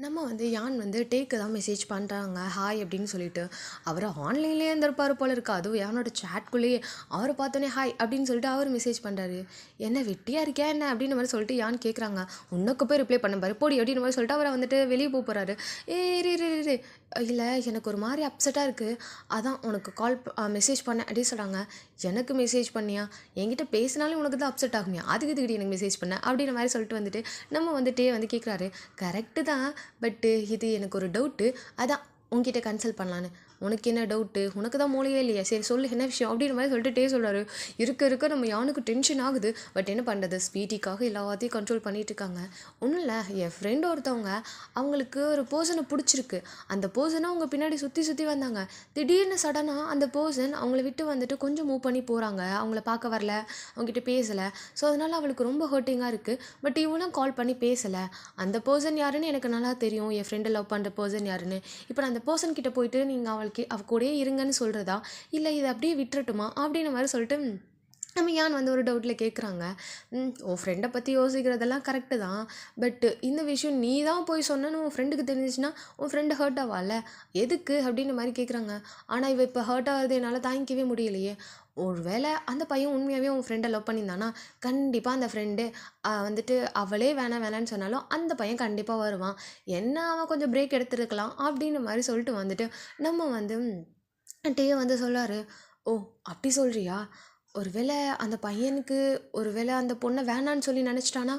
நம்ம வந்து யான் வந்து டேக்கு தான் மெசேஜ் பண்ணுறாங்க ஹாய் அப்படின்னு சொல்லிட்டு. அவர் ஆன்லைன்லேயே இருந்திருப்பார் போல இருக்கு. அதுவும் யானோட சேட்குள்ளேயே அவரை பார்த்தோன்னே ஹாய் அப்படின்னு சொல்லிட்டு அவர் மெசேஜ் பண்ணுறாரு. என்ன வெட்டியாக இருக்கியா என்ன அப்படின்ற மாதிரி சொல்லிட்டு யான் கேட்குறாங்க. உனக்கு போய் ரிப்ளை பண்ண பாரு போடி அப்படின்ற மாதிரி சொல்லிட்டு அவரை வந்துட்டு வெளியே போகிறாரு. இரு இல்லை எனக்கு ஒரு மாதிரி அப்செட்டாக இருக்குது, அதான் உனக்கு மெசேஜ் பண்ணேன் அப்படின்னு சொல்கிறாங்க. எனக்கு மெசேஜ் பண்ணியா, என்கிட்ட பேசினாலே உனக்கு தான் அப்செட் ஆகுமியா, அதுக்கு இதுக்கிட்ட எனக்கு மெசேஜ் பண்ண அப்படின்ற மாதிரி சொல்லிட்டு வந்துட்டு நம்ம வந்துட்டே வந்து கேட்குறாரு. கரெக்டு தான், பட்டு இது எனக்கு ஒரு டவுட்டு, அதான் உங்ககிட்ட கன்சல்ட் பண்ணலான்னு. உனக்கு என்ன டவுட்டு, உனக்கு தான் மூளையே இல்லையா, சரி சொல்லு என்ன விஷயம் அப்படின்ற மாதிரி சொல்லிட்டு சொல்கிறாரு. இருக்க நம்ம யானுக்கு டென்ஷன் ஆகுது. பட் என்ன பண்ணுறது, ஸ்வீட்டிக்காக எல்லாத்தையும் கண்ட்ரோல் பண்ணிகிட்டு இருக்காங்க. ஒன்றும் இல்லை, என் ஃப்ரெண்டு ஒருத்தவங்க அவங்களுக்கு ஒரு பர்சனை பிடிச்சிருக்கு. அந்த பர்சனை அவங்க பின்னாடி சுற்றி வந்தாங்க. திடீர்னு சடனாக அந்த பர்சன் அவங்கள விட்டு வந்துட்டு கொஞ்சம் மூவ் பண்ணி போகிறாங்க. அவங்கள பார்க்க வரல, அவங்ககிட்ட பேசலை. ஸோ அதனால் அவளுக்கு ரொம்ப ஹர்ட்டிங்காக இருக்குது. பட் இவனும் கால் பண்ணி பேசலை. அந்த பர்சன் யாருன்னு எனக்கு நல்லா தெரியும், என் ஃப்ரெண்டை லவ் பண்ணுற பர்சன் யாருன்னு. இப்போ நான் அந்த பர்சன் கிட்ட போயிட்டு நீங்கள் அவ கூடயே இருங்கன்னு சொல்கிறதா, இல்லை இதை அப்படியே விட்டுறட்டுமா அப்படின்ற மாதிரி சொல்லிட்டு நம்ம யான் வந்து ஒரு டவுட்டில் கேட்குறாங்க. உன் ஃப்ரெண்டை பற்றி யோசிக்கிறதெல்லாம் கரெக்டு தான். பட்டு இந்த விஷயம் நீ தான் போய் சொன்னன்னு உன் ஃப்ரெண்டுக்கு தெரிஞ்சிச்சுன்னா உன் ஃப்ரெண்டு ஹர்ட் ஆவால, எதுக்கு அப்படின்ற மாதிரி கேட்குறாங்க. ஆனால் இவ இப்போ ஹர்ட் ஆகுது என்னால் தாங்கிக்கவே முடியலையே. ஒரு வேளை அந்த பையன் உண்மையாகவே உன் ஃப்ரெண்டை லவ் பண்ணியிருந்தானா கண்டிப்பாக அந்த ஃப்ரெண்டு வந்துட்டு அவளே வேணான்னு சொன்னாலும் அந்த பையன் கண்டிப்பாக வருவான். என்ன அவன் கொஞ்சம் பிரேக் எடுத்துருக்கலாம் அப்படின்ற மாதிரி சொல்லிட்டு வந்துட்டு நம்ம வந்து வந்து சொல்லாரு. ஓ அப்படி சொல்கிறியா, ஒருவேளை அந்த பையனுக்கு ஒருவேளை அந்த பொண்ணை வேணான்னு சொல்லி நினச்சிட்டானா,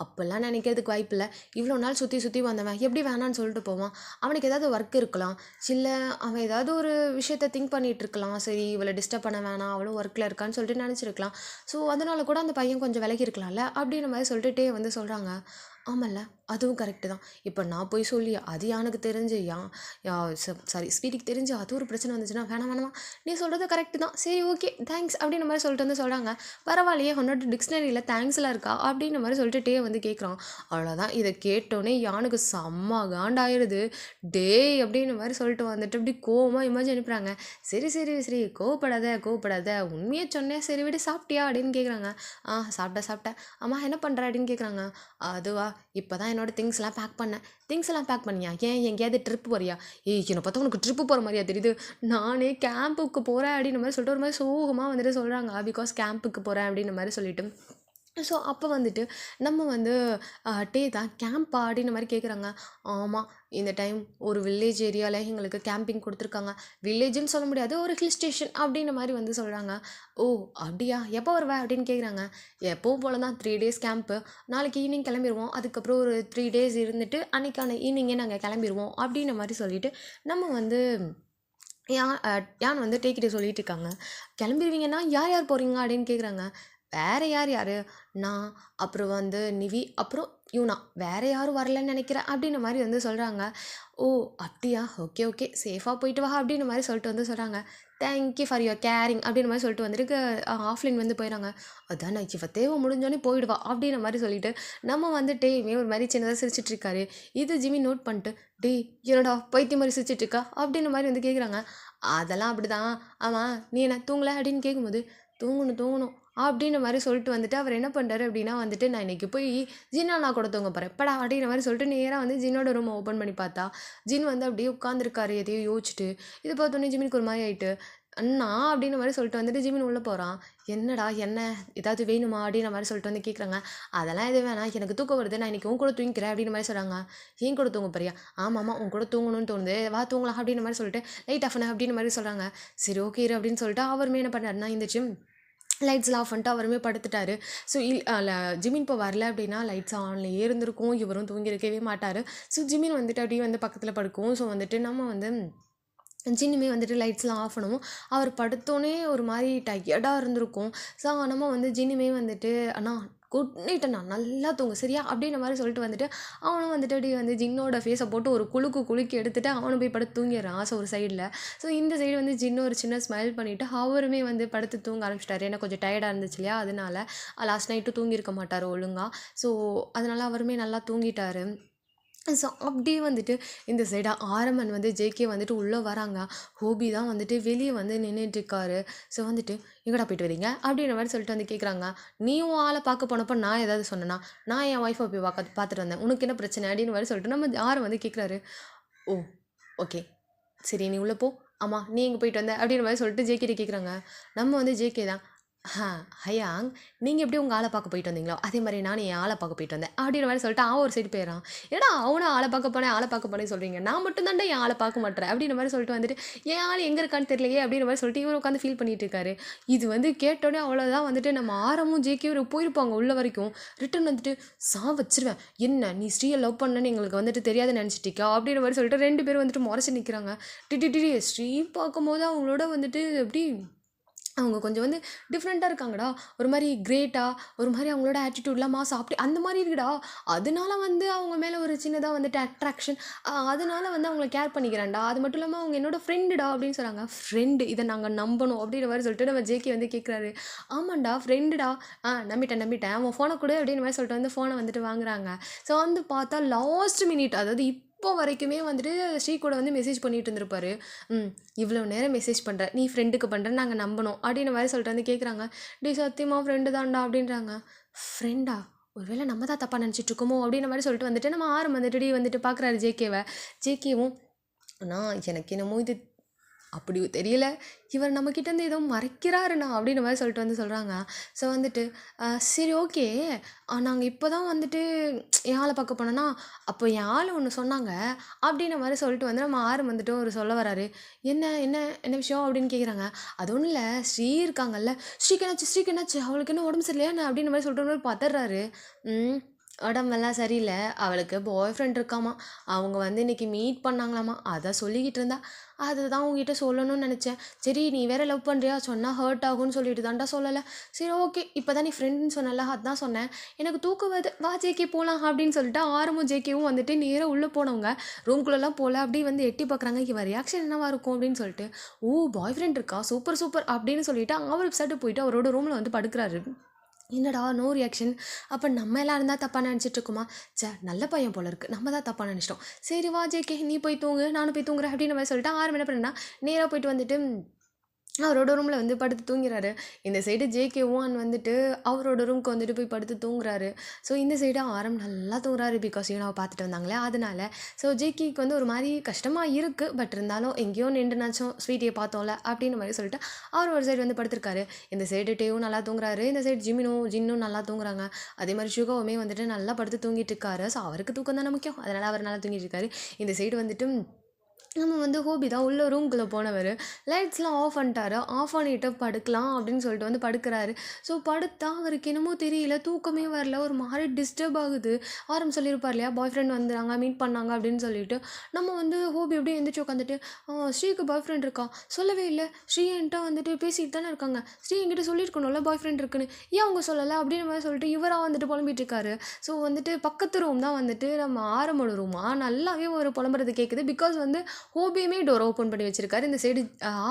அப்போல்லாம் நினைக்கிறதுக்கு வாய்ப்பு இல்லை. இவ்வளோ நாள் சுற்றி வந்தவன் எப்படி வேணான்னு சொல்லிட்டு போவான். அவனுக்கு ஏதாவது ஒர்க் இருக்கலாம், இல்லை அவன் ஏதாவது ஒரு விஷயத்த திங்க் பண்ணிகிட்டு இருக்கலாம். சரி இவளை டிஸ்டர்ப் பண்ண வேணாம், அவளும் ஒர்க்கில் இருக்கான்னு சொல்லிட்டு நினச்சிருக்கலாம். ஸோ அதனால கூட அந்த பையன் கொஞ்சம் விலகி இருக்கலாம்ல அப்படின்ற மாதிரி சொல்லிட்டு வந்து சொல்கிறாங்க. ஆமல்ல, அதுவும் கரெக்டு தான். இப்போ நான் போய் சொல்லி அது யானுக்கு தெரிஞ்சு சாரி ஸ்வீட்டிக்கு தெரிஞ்சு அது ஒரு பிரச்சனை வந்துச்சுன்னா வேணாம் நீ சொல்கிறது கரெக்டு தான், சரி ஓகே தேங்க்ஸ் அப்படின்ற மாதிரி சொல்லிட்டு வந்து சொல்கிறாங்க. பரவாயில்லையே உன்னோட டிக்ஷனரியில் தேங்க்ஸ்லாம் இருக்கா அப்படின்ற மாதிரி சொல்லிட்டு வந்து கேட்குறான். அவ்வளோதான், இதை கேட்டோன்னே யானுக்கு செம்ம காண்டாயிருது. டேய் அப்படின்ற மாதிரி சொல்லிட்டு வந்துட்டு இப்படி கோவமாக இமேஜ் அனுப்புகிறாங்க. சரி கோவப்படாத உண்மையை சொன்னேன், சரி விடு சாப்பிட்டியா அப்படின்னு கேட்குறாங்க. சாப்பிட்டேன். அம்மா என்ன பண்ணுற அப்படின்னு கேட்குறாங்க. அதுவா, இப்போ தான் என்னோடய திங்ஸ்லாம் பேக் பண்ணியா, ஏன் எங்கேயாவது ட்ரிப் போறியா, என்னை பார்த்தா உனக்கு ட்ரிப்பு போகிற மாதிரியா தெரியுது, நானே கேம்புக்கு போகிறேன் அப்படின்ற மாதிரி சொல்லிட்டு ஒரு மாதிரி சோகமாக வந்துட்டு சொல்கிறாங்க. பிகாஸ் கேம்புக்கு போகிறேன் அப்படின்ற மாதிரி சொல்லிட்டு. ஸோ அப்போ வந்துட்டு நம்ம வந்து தான் கேம்பா அப்படின்ற மாதிரி கேட்குறாங்க. ஆமாம், இந்த டைம் ஒரு வில்லேஜ் ஏரியாவில் எங்களுக்கு கேம்பிங் கொடுத்துருக்காங்க. வில்லேஜுன்னு சொல்ல முடியாது, ஒரு ஹில் ஸ்டேஷன் அப்படின்ற மாதிரி வந்து சொல்கிறாங்க. ஓ அப்படியா, எப்போ வருவேன் அப்படின்னு கேட்குறாங்க. எப்போவும் போல தான் 3 days கேம்ப்பு, நாளைக்கு ஈவினிங் கிளம்பிடுவோம். அதுக்கப்புறம் ஒரு 3 days இருந்துட்டு அன்றைக்கான ஈவினிங்கே நாங்கள் கிளம்பிடுவோம் அப்படின்ற மாதிரி சொல்லிவிட்டு நம்ம வந்து யான் வந்து டேக்கிட்ட சொல்லிட்டு இருக்காங்க. கிளம்பிடுவீங்கன்னா யார் போகிறீங்க அப்படின்னு கேட்குறாங்க. வேற யார் யார், நான், அப்புறம் வந்து நிவி, அப்புறம் யூனா, வேற யாரும் வரலன்னு நினைக்கிறேன் அப்படின்ற மாதிரி வந்து சொல்கிறாங்க. ஓ அப்படியா, ஓகே ஓகே, சேஃபாக போயிட்டு வா அப்படின்ற மாதிரி சொல்லிட்டு வந்து சொல்கிறாங்க. தேங்க்யூ ஃபார் யுவர் கேரிங் அப்படின்ற மாதிரி சொல்லிட்டு வந்துட்டு ஆஃப்லைன் வந்து போயிடறாங்க. அதான் நான் இவ தேவை முடிஞ்சோடனே போயிடுவா அப்படின்ற மாதிரி சொல்லிட்டு நம்ம வந்துட்டு இவன் ஒரு மாதிரி சின்னதாக சிரிச்சிட்டு இருக்காரு. இது ஜிம்மி நோட் பண்ணிட்டு, டேய் என்னடா பைத்தியம் மாதிரி சிரிச்சிட்டு இருக்கா அப்படின்ற மாதிரி வந்து கேட்குறாங்க. அதெல்லாம் அப்படிதான். ஆமாம் நீ என்ன தூங்கலை அப்படின்னு கேட்கும்போது, தூங்கணும் தூங்கணும் அப்படின்ற மாதிரி சொல்லிட்டு வந்துட்டு அவர் என்ன பண்ணுறாரு அப்படின்னா வந்துட்டு, நான் இன்றைக்கி போய் ஜின்னா கூட தூங்க போகிறேன் படா அப்படின்ற மாதிரி சொல்லிட்டு நேராக வந்து ஜின்னோட ரூமை ஓப்பன் பண்ணி பார்த்தா ஜின் வந்து அப்படியே உட்காந்துருக்காரு எதையோ யோசிச்சுட்டு. இது பார்த்தோன்னே ஜிமினுக்கு ஒரு மாதிரி ஆகிட்டு, அண்ணா அப்படின்ற மாதிரி சொல்லிட்டு வந்துட்டு ஜிமின் உள்ளே போகிறான். என்னடா என்ன ஏதாவது வேணுமா அப்படின்ற மாதிரி சொல்லிட்டு வந்து கேட்குறாங்க. அதெல்லாம் எதுவும் வேணாம், எனக்கு தூக்கம் வருது, நான் இன்றைக்கி உன் கூட தூங்கிக்கிறேன் அப்படின்ற மாதிரி சொல்கிறாங்க. ஏன் கூட தூங்க போறியா? ஆமாம்மா உன் கூட தூங்கணும்னு தோணுது, வா தூங்கலாம் அப்படின்ற மாதிரி சொல்லிட்டு லைட் ஆஃப் பண்ண அப்படின்ற மாதிரி சொல்கிறாங்க. சரி ஓகே இரு அப்படின்னு சொல்லிட்டு அவருமே என்ன பண்ணுறாருன்னா இந்த லைட்ஸ்லாம் ஆஃப் பண்ணிட்டு அவருமே படுத்துட்டாரு. ஸோ ஜிமின் இப்போ வரல அப்படின்னா லைட்ஸ் ஆன்லேயே இருந்திருக்கும், இவரும் தூங்கியிருக்கவே மாட்டார். ஸோ ஜிமின் வந்துட்டு அப்படியே வந்து பக்கத்தில் படுக்கும். ஸோ வந்துட்டு நம்ம வந்து ஜின்னுமே வந்துட்டு லைட்ஸ்லாம் ஆஃப் பண்ணுவோம். அவர் படுத்தோன்னே ஒரு மாதிரி டயர்டாக இருந்திருக்கும். ஸோ நம்ம வந்து ஜின்னுமே வந்துட்டு, அண்ணா குட் நைட் அண்ணா நல்லா தூங்கு சரியா அப்படின்ற மாதிரி சொல்லிட்டு வந்துட்டு அவனும் வந்துட்டு அப்படியே வந்து ஜின்னோட ஃபேஸை போட்டு ஒரு குலுக்கி எடுத்துகிட்டு அவனும் போய் படுத்து தூங்கிடுறான். ஸோ ஒரு சைடில். ஸோ இந்த சைடு வந்து ஜின்னு ஒரு சின்ன ஸ்மைல் பண்ணிவிட்டு அவருமே வந்து படுத்து தூங்க ஆரம்பிச்சிட்டாரு. ஏன்னா கொஞ்சம் டயர்டாக இருந்துச்சு இல்லையா, அதனால லாஸ்ட் நைட்டு தூங்கியிருக்க மாட்டார் ஒழுங்காக. ஸோ அதனால் அவருமே நல்லா தூங்கிட்டார். ஸோ அப்படியே வந்துட்டு இந்த சைடாக ஆரம்பன் வந்து ஜேகே வந்துட்டு உள்ளே வராங்க. ஹோபி தான் வந்துட்டு வெளியே வந்து நின்றுட்டுருக்காரு. ஸோ வந்துட்டு எங்கடா போயிட்டு வரீங்க அப்படின்ற மாதிரி சொல்லிட்டு வந்து கேட்குறாங்க. நீயும் ஆளை பார்க்க போனப்போ நான் ஏதாவது சொன்னேன்னா, நான் என் ஒய்ஃபை போய் பார்த்துட்டு வந்தேன், உனக்கு என்ன பிரச்சனை அப்படின்னு மாதிரி சொல்லிட்டு நம்ம ஆரம் வந்து கேட்குறாரு. ஓ ஓகே சரி நீ உள்ளே போ. ஆமாம் நீ எங்கே போயிட்டு வந்த அப்படின்ற மாதிரி சொல்லிட்டு ஜேகேட்ட கேட்குறாங்க. நம்ம வந்து ஜேகே தான், ஹயாங் நீங்கள் எப்படி உங்கள் ஆளை பார்க்க போயிட்டு வந்தீங்களோ அதே மாதிரி நான் என் ஆளை பார்க்க போயிட்டு வந்தேன் அப்படின்ற மாதிரி சொல்லிட்டு அவன் ஒரு சைடு போயிடறான். ஏன்னா அவனை ஆளை பார்க்க போனேன் சொல்கிறீங்க, நான் மட்டும் தாண்டா என் ஆளை பார்க்க மாட்டேன் அப்படின்ற மாதிரி சொல்லிட்டு வந்துட்டு என் ஆள் எங்கே இருக்கான்னு தெரியலையே அப்படின்ற மாதிரி சொல்லிட்டு இவர் உட்காந்து ஃபீல் பண்ணிட்டு இருக்காரு. இது வந்து கேட்டோடனே அவ்வளோதான் வந்துட்டு நம்ம ஆரமும் ஜேகேவும் போயிருப்பாங்க உள்ள வரைக்கும். ரிட்டன் வந்துட்டு வச்சிருவேன், என்ன நீ ஸ்ரீயை லவ் பண்ணன்னு எங்களுக்கு வந்துட்டு தெரியாதுன்னு நினச்சிட்டிக்கா அப்படின்ற மாதிரி சொல்லிட்டு ரெண்டு பேரும் வந்துட்டு முறைச்சி நிற்கிறாங்க. டிடி ஸ்ரீ பார்க்கும்போது அவங்களோட வந்துட்டு எப்படி அவங்க கொஞ்சம் வந்து டிஃப்ரெண்ட்டாக இருக்காங்கடா, ஒரு மாதிரி கிரேட்டாக, ஒரு மாதிரி அவங்களோட ஆட்டிடியூட்லாம் மாஸ் அப்படி அந்த மாதிரி இருக்குடா. அதனால வந்து அவங்க மேலே ஒரு சின்னதாக வந்துட்டு அட்ராக்ஷன், அதனால வந்து அவங்கள கேர் பண்ணிக்கிறேன்டா. அது மட்டும் இல்லாமல் அவங்க என்னோட ஃப்ரெண்டுடா அப்படின்னு சொல்கிறாங்க. ஃப்ரெண்டு, இதை நாங்கள் நம்பணும் அப்படின்ற மாதிரி சொல்லிட்டு நம்ம ஜேகே வந்து கேட்குறாரு. ஆமாண்டா ஃப்ரெண்டுடா, நம்பிட்டேன் அவன் ஃபோனை கொடு அப்படின்ற மாதிரி சொல்லிட்டு வந்து ஃபோனை வந்துட்டு வாங்குறாங்க. ஸோ வந்து பார்த்தா லாஸ்ட் மினிட், அதாவது இப்போ வரைக்குமே வந்துட்டு ஸ்ரீ கூட வந்து மெசேஜ் பண்ணிட்டு இருந்திருப்பாரு. இவ்வளோ நேரம் மெசேஜ் பண்ணுற, நீ ஃப்ரெண்டுக்கு பண்ணுறேன்னு நாங்கள் நம்பணும் அப்படின்ற மாதிரி சொல்லிட்டு வந்து கேட்குறாங்க. டே சத்தியமாக ஃப்ரெண்டு தான்டா அப்படின்றாங்க. ஃப்ரெண்டா, ஒருவேளை நம்ம தான் தப்பாக நினச்சிட்டு இருக்கோமோ அப்படின்ற மாதிரி சொல்லிட்டு வந்துட்டு நம்ம ஆரம் வந்துட்டு வந்துட்டு பார்க்குறாரு ஜேகேவை. ஜேகேவும் ஆனால் எனக்கு என்னமோ இது அப்படி தெரியல, இவர் நம்மக்கிட்டேருந்து ஏதோ மறைக்கிறாருண்ணா அப்படின்ற மாதிரி சொல்லிட்டு வந்து சொல்கிறாங்க. ஸோ வந்துட்டு சரி ஓகே, நாங்கள் இப்போ தான் வந்துட்டு என் ஆளை பார்க்க போனோன்னா அப்போ என் ஆள் ஒன்று சொன்னாங்க அப்படின்ற மாதிரி சொல்லிட்டு வந்து நம்ம ஆறு வந்துட்டு ஒரு சொல்ல வராரு. என்ன என்ன என்ன விஷயம் அப்படின்னு கேட்குறாங்க. அது ஒன்றும் இல்லை, ஸ்ரீ இருக்காங்கல்ல, ஸ்ரீக்கு என்னாச்சு அவளுக்கு என்ன உடம்பு சரியில்லையா என்ன அப்படின்ற மாதிரி சொல்லிட்டு ஒரு பதறாரு. உடம்பெல்லாம் சரியில்லை, அவளுக்கு பாய் ஃப்ரெண்ட் இருக்காமா, அவங்க வந்து இன்றைக்கி மீட் பண்ணாங்களாமா, அதை சொல்லிக்கிட்டு இருந்தா. அதுதான் உங்ககிட்ட சொல்லணும்னு நினச்சேன். சரி நீ வேறு லவ் பண்ணுறியா, சொன்னால் ஹர்ட் ஆகும்னு சொல்லிட்டு தான்டா சொல்லலை. சரி ஓகே, இப்போ தான் நீ ஃப்ரெண்டுன்னு சொன்னல, அதுதான் சொன்னேன், எனக்கு தூக்கம் வருது, வா ஜேகே போகலாம் அப்படின்னு சொல்லிட்டு ஆரமும் ஜேகேவும் வந்துட்டு நேராக உள்ளே போனவங்க ரூம்குள்ளெல்லாம் போகல. அப்படி வந்து எட்டி பார்க்குறாங்க, இவன் ரியாக்ஷன் என்னவா இருக்கும் அப்படின்னு சொல்லிட்டு. ஓ பாய் ஃப்ரெண்ட் இருக்கா, சூப்பர் சூப்பர் அப்படின்னு சொல்லிட்டு அவர் சட்டு போயிட்டு அவரோட ரூமில் வந்து படுக்கிறாரு. என்னடா நோ ரியாக்ஷன், அப்போ நம்ம எல்லாம் இருந்தால் தப்பாக நினச்சிட்ருக்குமா, நல்ல பையன் போல இருக்குது, நம்ம தான் தப்பாக நினச்சிட்டோம். சரி வா ஜேகே நீ போய் தூங்கு, நானும் போய் தூங்குறேன் அப்படின்ற மாதிரி சொல்லிட்டு ஆறு என்ன பண்ணுன்னா நேராக போயிட்டு வந்துட்டு அவரோட ரூமில் வந்து படுத்து தூங்கிறாரு. இந்த சைடு ஜேகே1 வந்துட்டு அவரோட ரூமுக்கு வந்துட்டு போய் படுத்து தூங்குறாரு. ஸோ இந்த சைடு ஆரம் நல்லா தூங்குறாரு, பிகாஸ் யூனாவை பார்த்துட்டு வந்தாங்களே அதனால. ஸோ ஜேகேக்கு வந்து ஒரு மாதிரி கஷ்டமாக இருக்குது, பட் இருந்தாலும் எங்கேயோ நின்றுனாச்சும் ஸ்வீட்டியை பார்த்தோம்ல அப்படின்ற மாதிரி சொல்லிட்டு அவர் ஒரு சைடு வந்து படுத்திருக்காரு. இந்த சைடு டேவும் நல்லா தூங்குறாரு, இந்த சைடு ஜின்னும் நல்லா தூங்குறாங்க. அதே மாதிரி சுகாவுமே வந்துட்டு நல்லா படுத்து தூங்கிட்டு இருக்காரு. ஸோ அவருக்கு தூக்கம் தானே முக்கியம், அதனால் அவர் நல்லா தூங்கிட்டு இருக்காரு. இந்த சைடு வந்துட்டு நம்ம வந்து ஹோபி தான் உள்ள ரூம்குள்ளே போனவர் லைட்ஸ்லாம் ஆஃப் பண்ணிட்டாரு. ஆஃப் பண்ணிட்டு படுக்கலாம் அப்படின்னு சொல்லிட்டு வந்து படுக்கிறாரு. ஸோ படுத்தா அவருக்கு என்னமோ தெரியல, தூக்கமே வரல. ஒரு மாதிரி டிஸ்டர்ப் ஆகுது. சொல்லியிருப்பார் இல்லையா, பாய் ஃப்ரெண்ட் வந்துறாங்க, மீட் பண்ணாங்க அப்படின்னு சொல்லிட்டு. நம்ம வந்து ஹோபி அப்படியே எந்திரிச்சு உட்காந்துட்டு, ஸ்ரீக்கு பாய் ஃப்ரெண்ட் இருக்கா? சொல்லவே இல்லை. ஸ்ரீ என்கிட்ட வந்துட்டு பேசிட்டு தானே இருக்காங்க. ஸ்ரீ என்கிட்ட சொல்லியிருக்கணும்ல பாய் ஃப்ரெண்ட் இருக்குன்னு. ஏன் அவங்க சொல்லலை அப்படின்னு மாதிரி சொல்லிட்டு இவராக வந்துட்டு புலம்பிட்டு இருக்காரு. ஸோ வந்துட்டு பக்கத்து ரூம் தான் வந்துட்டு நம்ம ஆரம்போட ரூமா நல்லாவே ஒரு புலம்புறது கேட்குது. பிகாஸ் வந்து ஹோபியுமே டோர் ஓப்பன் பண்ணி வச்சிருக்காரு. இந்த சைடு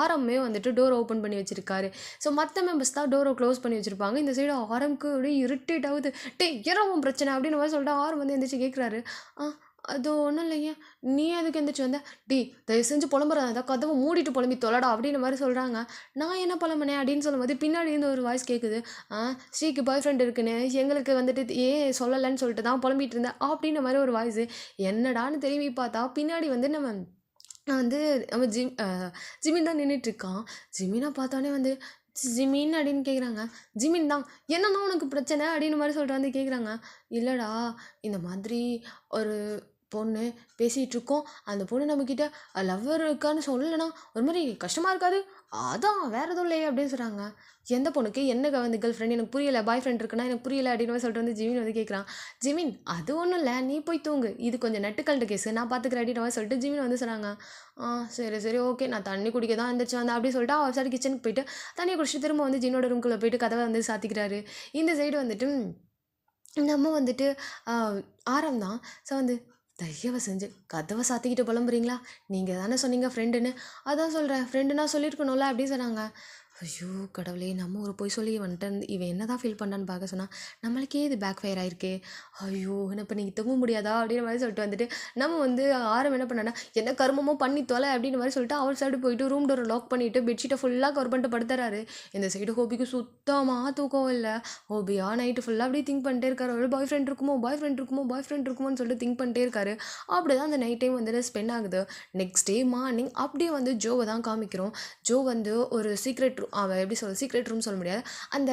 ஆரமே வந்துட்டு டோர் ஓப்பன் பண்ணி வச்சிருக்காரு. ஸோ மற்ற மெம்பர்ஸ் தான் டோரை க்ளோஸ் பண்ணி வச்சிருப்பாங்க. இந்த சைடு ஆரம்க்கு அப்படியே இரிட்டேட் ஆகுது. ஏறவும் பிரச்சனை அப்படின்னு மாதிரி சொல்லிட்டு ஆரம் வந்து எந்திரிச்சு கேட்குறாரு. அது ஒன்றும் இல்லைங்க, நீ எதுக்கு எந்திரிச்சு வந்த? தயவு செஞ்சு புலம்புறதா கதவை மூடிட்டு புலம்பி தொலைடா அப்படின்னு மாதிரி சொல்கிறாங்க. நான் என்ன புலம்புனேன் அப்படின்னு சொல்லும்போது பின்னாடி இருந்து ஒரு வாய்ஸ் கேட்குது. ஸ்ரீக்கு பாய் ஃப்ரெண்ட் இருக்குன்னு எங்களுக்கு வந்துட்டு ஏன் சொல்லலைன்னு சொல்லிட்டு தான் புலம்பிட்டு இருந்தேன் அப்படின்ற மாதிரி ஒரு வாய்ஸு. என்னடான்னு திரும்பி பார்த்தா பின்னாடி வந்து நம்ம ஜிமின் தான் நின்றுட்டுருக்கான். ஜிமினை பார்த்தோன்னே வந்து ஜிமின் அப்படின்னு கேட்குறாங்க. ஜிமின் தான். என்னன்னா உனக்கு பிரச்சனை அப்படின்னு மாதிரி சொல்லிட்டு வந்து கேட்குறாங்க. இல்லைடா, இந்த மாதிரி ஒரு பொண்ணு பேசிகிட்ருக்கோம். அந்த பொண்ணு நம்மக்கிட்ட லவ்வர் இருக்கான்னு சொல்லலைன்னா ஒரு மாதிரி கஷ்டமாக இருக்காது, அதான் வேறு எதுவும் இல்லையே அப்படின்னு சொல்கிறாங்க. எந்த பொண்ணுக்கு என்ன வந்து கேர்ள் ஃப்ரெண்ட் எனக்கு புரியலை, பாய் ஃப்ரெண்ட் இருக்குன்னா எனக்கு புரியலை அப்படின்னு சொல்லிட்டு வந்து ஜிமின் வந்து கேட்குறான். ஜிமின் அது ஒன்றும் இல்லை, நீ போய் தூங்கு, இது கொஞ்சம் நட்டுக்கல்ட்டு கேஸு, நான் பார்த்துக்கிறேன் அப்படின்னு சொல்லிட்டு ஜிமின் வந்து சொன்னாங்க. சரி சரி ஓகே, நான் தண்ணி குடிக்க தான் இருந்துச்சு வந்தேன் அப்படி சொல்லிட்டு அவர் சைடு கிச்சனுக்கு போயிட்டு தண்ணியை குடிச்சிட்டு திரும்ப வந்து ஜின்னோட ரூம்குள்ளே போயிட்டு கதவை வந்து சாத்திக்கிறாரு. இந்த சைடு வந்துட்டு நம்ம வந்துட்டு ஆரம் தான். ஸோ வந்து தயவு செஞ்சு கதவை சாத்திக்கிட்டு புலம்புறீங்களா? நீங்கள் தானே சொன்னீங்க ஃப்ரெண்டுன்னு. அதான் சொல்கிறேன், ஃப்ரெண்டுனா சொல்லியிருக்கணும்ல அப்படின்னு சொன்னாங்க. ஐயோ கடவுளே, நம்ம ஒரு பொய் சொல்லி வந்துட்டு இவன் என்ன தான் ஃபீல் பண்ணான்னு பார்க்க சொன்னால் நம்மளுக்கே இது பேக் ஃபயர் ஆகிருக்கே. ஐயோ என்ன இப்போ நீங்கள் தூங்க முடியாதா அப்படின்ற மாதிரி சொல்லிட்டு வந்துட்டு நம்ம வந்து ஆரம் என்ன பண்ணானா, என்ன கருமமோ பண்ணி தொலை அப்படின்னு மாதிரி சொல்லிட்டு அவர் சைடு போயிட்டு ரூம் டோரை லாக் பண்ணிவிட்டு பெட்ஷீட்டை ஃபுல்லாக கவர் பண்ணிட்டு படுத்துறாரு. இந்த சைடு ஹோபிக்கு சுத்தமாக தூக்கம் இல்லை. ஹோபியா நைட்டு ஃபுல்லாக அப்படியே திங்க் பண்ணிட்டே இருக்காரு. ஒரு பாய் ஃப்ரெண்ட் இருக்குமோ பாய் ஃப்ரெண்ட் இருக்குமோ பாய் ஃப்ரெண்ட் இருக்குமோன்னு சொல்லிட்டு திங்க் பண்ணிட்டே இருக்காரு. அப்படி தான் அந்த நைட் டைம் வந்துட்டு ஸ்பெண்ட் ஆகுது. நெக்ஸ்ட் டே மார்னிங் அப்படியே வந்து ஜோவை தான் காமிக்கிறோம். ஜோ வந்து ஒரு சீக்ரெட் அவள் எப்படி சொல்ல, சீக்ரெட் ரூம் சொல்ல முடியாது, அந்த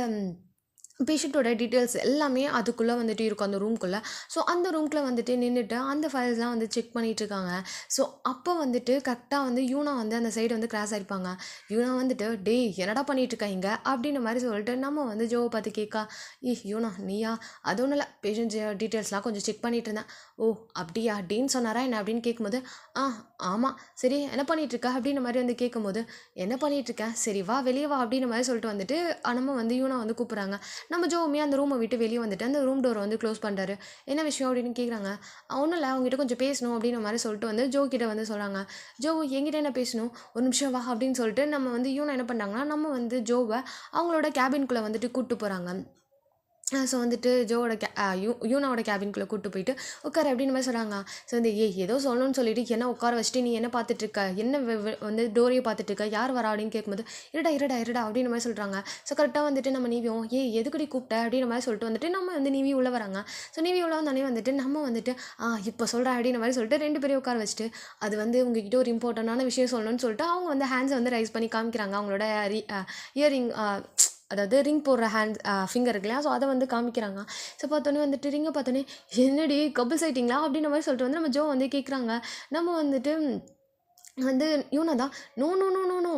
பேஷண்ட்டோட டீட்டெயில்ஸ் எல்லாமே அதுக்குள்ளே வந்துட்டு இருக்கும் அந்த ரூம்குள்ளே. ஸோ அந்த ரூம்குள்ளே வந்துட்டு நின்றுட்டு அந்த ஃபைல்ஸ்லாம் வந்து செக் பண்ணிகிட்ருக்காங்க. ஸோ அப்போ வந்துட்டு கரெக்டாக வந்து யூனா வந்து அந்த சைடு வந்து கிராஸ் ஆகிருப்பாங்க. யூனா வந்துட்டு என்னடா பண்ணிகிட்ருக்கா இங்கே அப்படின்ற மாதிரி சொல்லிட்டு நம்ம வந்து ஜோவை பார்த்து கேட்கா. யூனா நீயா? அது ஒன்றும் இல்லை, பேஷண்ட் டீட்டெயில்ஸ்லாம் கொஞ்சம் செக் பண்ணிகிட்டு இருந்தேன். ஓ அப்படியா, டீன் சொன்னாரா என்ன அப்படின்னு கேட்கும்போது ஆமாம் சரி என்ன பண்ணிகிட்ருக்கா அப்படின்ற மாதிரி வந்து கேட்கும்போது என்ன பண்ணிகிட்ருக்கேன், சரி வா வெளியே வா அப்படின்ற மாதிரி சொல்லிட்டு வந்துட்டு நம்ம வந்து யூனா வந்து கூப்பிட்றாங்க. நம்ம ஜோவுமே அந்த ரூமை விட்டு வெளியே வந்துட்டு அந்த ரூம் டோரை வந்து க்ளோஸ் பண்ணுறாரு. என்ன விஷயம் அப்படின்னு கேட்குறாங்க. ஒன்றும் இல்லை, அவங்ககிட்ட கொஞ்சம் பேசணும் அப்படின்ற மாதிரி சொல்லிட்டு வந்து ஜோ கிட்ட வந்து சொல்கிறாங்க. ஜோ என்கிட்ட என்ன பேசணும், ஒரு நிமிஷம் வா அப்படின்னு சொல்லிட்டு நம்ம வந்து யூனா என்ன பண்ணுறாங்கன்னா நம்ம வந்து ஜோவை அவங்களோட கேபின்குள்ளே வந்துட்டு கூப்பிட்டு போகிறாங்க. ஸோ வந்துட்டு ஜோவோட யூனாவோட கேபின்குள்ளே கூப்பிட்டு போயிட்டு உட்கார அப்படின்னு மாதிரி சொல்கிறாங்க. ஸோ வந்து ஏதோ சொல்லணும்னு சொல்லிட்டு என்ன உட்கார வச்சுட்டு நீ என்ன பார்த்துட்ருக்க, என்ன வந்து டோரையை பார்த்துட்ருக்க, யார் வரா அப்படின்னு கேட்கும்போது இருடா அப்படின்னு மாதிரி சொல்கிறாங்க. ஸோ கரெக்டாக வந்துட்டு நம்ம நீவியும் எதுக்கடி கூப்பிட்ட அப்படின்ற மாதிரி சொல்லிட்டு வந்துட்டு நம்ம வந்து நீவி உள்ளே வராங்க. ஸோ நீவி உள்ள வந்தானே வந்துட்டு நம்ம வந்துட்டு இப்போ சொல்கிறேன் அப்படின்ற மாதிரி சொல்லிட்டு 2 பேரையும் உட்கார வச்சுட்டு அது வந்து உங்ககிட்ட ஒரு இம்பார்ட்டண்டான விஷயம் சொல்லணும்னு சொல்லிட்டு அவங்க வந்து ஹேண்ட்ஸை வந்து ரைஸ் பண்ணி காமிக்கிறாங்க. அவங்களோட இயரிங், அதாவது ரிங் போடுற ஃபிங்கர் இருக்கு இல்லையா, ஸோ அதை வந்து காமிக்கிறாங்க. ஸோ பார்த்தோன்னே வந்துட்டு ரிங்கை பார்த்தோன்னே என்னடி கப்புள்ஸ் ஆயிட்டிங்களா அப்படின்ற மாதிரி சொல்லிட்டு வந்து நம்ம ஜோ வந்து கேட்குறாங்க. நம்ம வந்துட்டு வந்து யூனா தான் no no no no no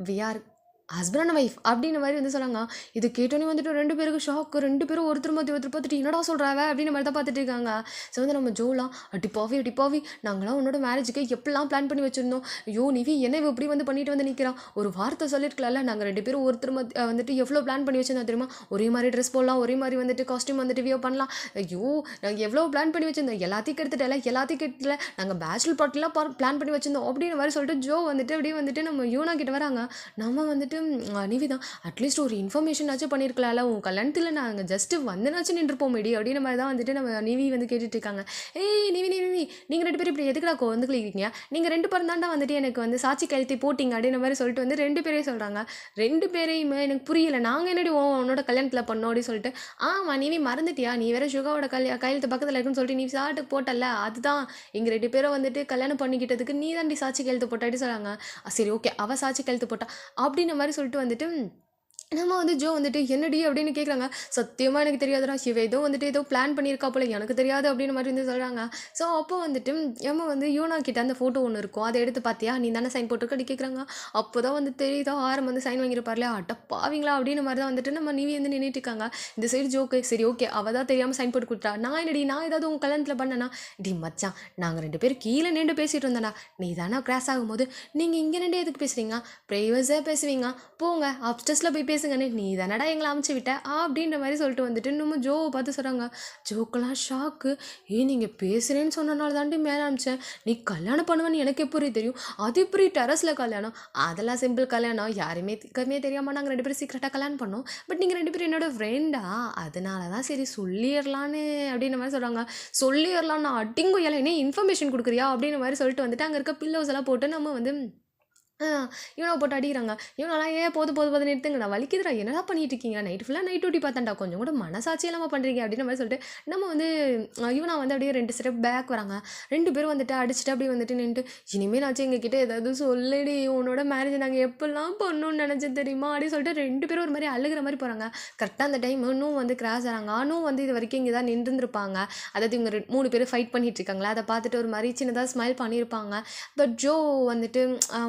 we are husband and wife அப்படின்ற மாதிரி வந்து சொன்னாங்க. இது கேட்டோன்னே வந்துட்டு 2 பேருக்கு ஷாக்கு. 2 பேரும் ஒருத்தர் பார்த்துட்டு என்னடா சொல்கிறாவ அப்படின்ற மாதிரி தான் பார்த்துட்டு இருக்காங்க. ஸோ வந்து நம்ம ஜோலாம் அடிப்பாவி நாங்களாம் உன்னோட மேரேஜுக்கு எப்படிலாம் பிளான் பண்ணி வச்சுருந்தோம். ஐயோ நிவி என்ன இப்படி வந்து பண்ணிட்டு வந்து நிற்கிறான், ஒரு வார்த்தை சொல்லியிருக்கலாம்ல, நாங்கள் 2 பேரும் ஒருத்தர் வந்துட்டு எவ்வளோ பிளான் பண்ணி வச்சுருந்தோம் தெரியுமா, ஒரே மாதிரி ட்ரெஸ் போடலாம், ஒரே மாதிரி வந்துட்டு காஸ்ட்யூம் வந்துட்டு வியோ பண்ணலாம். ஐயோ நாங்கள் எவ்வளோ பிளான் பண்ணி வச்சுருந்தோம், எல்லாத்தையும் கெடுத்துட்டல நாங்கள் பேச்சுலர் பார்ட்டிலாம் பிளான் பண்ணி வச்சுருந்தோம் அப்படின்ற மாதிரி சொல்லிட்டு ஜோ வந்துட்டு அப்படியே வந்துட்டு நம்ம யூனா கிட்ட வராங்க. நம்ம வந்துட்டு நிவிதான் அட்லீஸ்ட் ஒரு இன்ஃபர்மேஷனாச்சும் பண்ணியிருக்கலாம்ல, உன் கல்யாணத்தில் நாங்கள் ஜஸ்ட்டு வந்துனாச்சும் நின்றுப்போம் மேடி அப்படின்ற மாதிரி தான் வந்துட்டு நம்ம நிவி வந்து கேட்டுட்ருக்காங்க. நிவி நீங்கள் 2 பேரும் இப்படி எதுக்குடா வந்துக்கலிங்க, நீங்கள் 2 பேரும் தாண்டா வந்துட்டு எனக்கு வந்து சாட்சி கையெழுத்தை போட்டிங்க அப்படின்ற மாதிரி சொல்லிட்டு வந்து 2 பேரையும் சொல்கிறாங்க. 2 பேரையுமே எனக்கு புரியலை, நாங்கள் என்னடி உன்னோட கல்யாணத்தில் பண்ணோம் அப்படின்னு சொல்லிட்டு. நிவி மறந்துட்டியா, நீ வேறு சுகாவோட கையெழுத்து பக்கத்தில் இருக்குன்னு சொல்லிட்டு நீ சாட்டுக்கு போட்டல, அதுதான் எங்கள் 2 பேரும் வந்துட்டு கல்யாணம் பண்ணிக்கிட்டதுக்கு நீ தாண்டி சாட்சி கையெழுத்து போட்டாடி சொல்கிறாங்க. சரி ஓகே அவள் சாட்சி கையெழுத்து போட்டா அப்படின்ற மாதிரி சொல்லிட்டு வந்துட்டு நம்ம வந்து ஜோ வந்துட்டு என்னடி அப்படின்னு கேட்குறாங்க. சத்தியமாக எனக்கு தெரியாதுடா, இவ ஏதோ வந்துட்டு ஏதோ பிளான் பண்ணியிருக்கா போல, எனக்கு தெரியாது அப்படின்னு மாதிரி வந்து சொல்கிறாங்க. ஸோ அப்போ வந்துட்டு எம்ம வந்து யூனா கிட்ட அந்த ஃபோட்டோ ஒன்று இருக்கும், அதை எடுத்து பார்த்தியா, நீ தானே சைன் போட்டிருக்க அப்படி கேட்குறாங்க. அப்போ தான் வந்து தெரியுதா ஆரம் வந்து சைன் வாங்கியிருப்பார்லையா, அட்ட பாவீங்களா அப்படின்னு மாதிரி தான் வந்துட்டு நம்ம நீவி வந்து நின்றுட்டு இருக்காங்க. இந்த சைடு ஜோக்கு சரி ஓகே அவள் தான் தெரியாமல் சைன் போட்டு கொடுத்தா, நான் என்னடி நான் ஏதாவது உங்கள் கல்யாணத்தில் பண்ணனா, டி மச்சான் நாங்கள் 2 பேரும் கீழே நின்று பேசிகிட்டு இருந்தோம்டா, நீ தானே கிராஸ் ஆகும்போது நீங்கள் இங்கே நின்று எதுக்கு பேசுகிறீங்க, ப்ரைவஸாக பேசுவீங்க, போங்க அப்ஸ்டர்ஸில் போய் பேசுங்கன்னு நீ தானடா எங்களை அமுச்சு விட்ட அப்படின்ற மாதிரி சொல்லிட்டு வந்துட்டு நம்ம ஜோவை பார்த்து சொல்கிறாங்க. ஜோக்கெல்லாம் ஷாக்கு. நீங்கள் பேசுகிறேன்னு சொன்னனால தாண்டி மேலே அனுப்பிச்சேன், நீ கல்யாணம் பண்ணுவேன்னு எனக்கு எப்படி தெரியும், அது எப்படி டெரஸில் கல்யாணம், அதெல்லாம் சிம்பிள் கல்யாணம், யாருமே தெரியாமல் நாங்கள் 2 பேரும் சீக்கிரட்டாக கல்யாணம் பண்ணோம், பட் நீங்கள் 2 பேரும் என்னோட ஃப்ரெண்டா, அதனால தான் சரி சொல்லிடலான்னு அப்படின்ற மாதிரி சொல்கிறாங்க. சொல்லிடலான்னு அடிங்கும் இலை என்ன இன்ஃபர்மேஷன் கொடுக்குறியா அப்படின்ற மாதிரி சொல்லிட்டு வந்துட்டு அங்கே இருக்க பில்லோஸ் எல்லாம் போட்டு நம்ம வந்து இவனை போட்டு அடிக்கிறாங்க. இவனெல்லாம் ஏன் போது நிறுத்துங்கண்ணா வலிக்குதுடா, என்னடா பண்ணிட்டு இருக்கீங்க, நைட்டு ஃபுல்லாக நைட் டியூட்டி பார்த்தேன்டா, கொஞ்சம் கூட மனசாட்சி இல்லாமல் பண்ணுறீங்க அப்படின்ற மாதிரி சொல்லிட்டு நம்ம வந்து இவனா வந்து அப்படியே 2 ஸ்டெப் பேக் வராங்க. 2 பேரும் வந்துட்டு அடிச்சுட்டு அப்படியே வந்துட்டு நின்றுட்டு, இனிமேல் ஆச்சு எங்ககிட்ட ஏதாவது சொல்லுடி, உன்னோட மேரேஜ் நாங்கள் எப்படிலாம் பண்ணணும்னு நினச்சேன் தெரியுமா அப்படின்னு சொல்லிட்டு 2 பேரும் ஒரு மாதிரி அழுகிற மாதிரி போகிறாங்க. கரெக்டாக அந்த டைம் இன்னும் வந்து கிராஸ் ஆகிறாங்க. இன்னும் வந்து இது வரைக்கும் இங்கே தான் நின்றுருப்பாங்க. அதாவது இவங்க 3 பேரும் ஃபைட் பண்ணிட்டு இருக்காங்களா, அதை பார்த்துட்டு ஒரு மாதிரி சின்னதாக ஸ்மைல் பண்ணியிருப்பாங்க. பட் ஜோ வந்துட்டு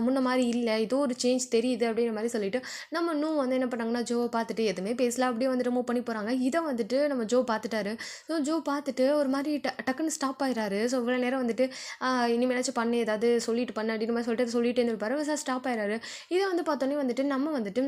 முன்ன மாதிரி இல்லை, ஏதோ ஒரு சேஞ்ச் தெரியுது அப்படின்ற மாதிரி சொல்லிட்டு நம்ம இன்னும் வந்து என்ன பண்ணாங்கன்னா ஜோவை பார்த்துட்டு எதுவுமே பேசல அப்படியே வந்துட்டு மூவ் பண்ணி போகிறாங்க. இதை வந்துட்டு நம்ம ஜோ பார்த்துட்டாரு. ஸோ ஜோ பார்த்துட்டு ஒரு மாதிரி டக்குன்னு ஸ்டாப் ஆயிடுறாரு. ஸோ இவ்வளோ நேரம் வந்துட்டு இனிமேலாச்சும் பண்ணு ஏதாவது சொல்லிட்டு பண்ணு அப்படின்னு மாதிரி சொல்லிட்டு சொல்லிட்டு இருந்திருப்பாரு. சார் ஸ்டாப் ஆயிடுறாரு. இதை வந்து பார்த்தோன்னே வந்துட்டு நம்ம வந்துட்டு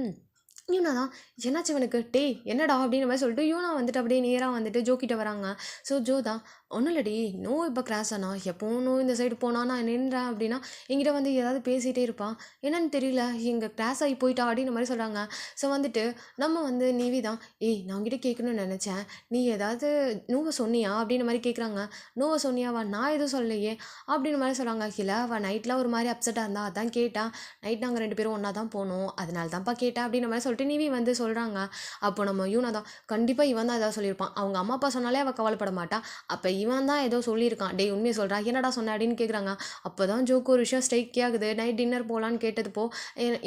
யூனா தான் என்னாச்சு இவனுக்கு டே என்னடா அப்படின்ற மாதிரி சொல்லிட்டு யூனா வந்துட்டு அப்படியே நேராக வந்துட்டு ஜோ கிட்ட வராங்க. ஸோ ஜோ தான் ஒன்றும் இல்லடி, நோ இப்போ கிராஸ் ஆனா எப்போவும் நோ இந்த சைடு போனா நான் நின்றேன் அப்படின்னா என்கிட்ட வந்து ஏதாவது பேசிகிட்டே இருப்பான், என்னன்னு தெரியல எங்கள் கிராஸ் ஆகி போயிட்டா அப்படின்ற மாதிரி சொல்கிறாங்க. ஸோ வந்துட்டு நம்ம வந்து நீவி தான் நான் உங்ககிட்ட கேட்கணும்னு நினச்சேன், நீ ஏதாவது நோவை சொன்னியா அப்படின்ற மாதிரி கேட்குறாங்க. நோவை சொன்னியாவா, நான் எதுவும் சொல்லலையே அப்படின்ற மாதிரி சொல்கிறாங்க. இல்லை அவள் நைட்டில் ஒரு மாதிரி அப்செட்டாக இருந்தா அதான் கேட்டான், நைட் நாங்கள் 2 பேரும் ஒன்றா தான் போனோம் அதனால தான்ப்பா கேட்டேன் அப்படின்ற மாதிரி சொல்லிட்டு நீவி வந்து சொல்கிறாங்க. அப்போ நம்ம யூனா தான் கண்டிப்பாக இவன் தான் ஏதாவது சொல்லியிருப்பான், அவங்க அம்மா அப்பா சொன்னாலே அவள் கவலைப்பட மாட்டான், அப்போ இவன் தான் ஏதோ சொல்லியிருக்கான், டே உண்மையை சொல்கிறா என்னடா சொன்ன அப்படின்னு கேட்குறாங்க. அப்போ தான் ஜோக்கு ஒரு விஷயம் ஸ்ட்ரைக் ஆகுது. நைட் டின்னர் போகலான்னு கேட்டதுப்போ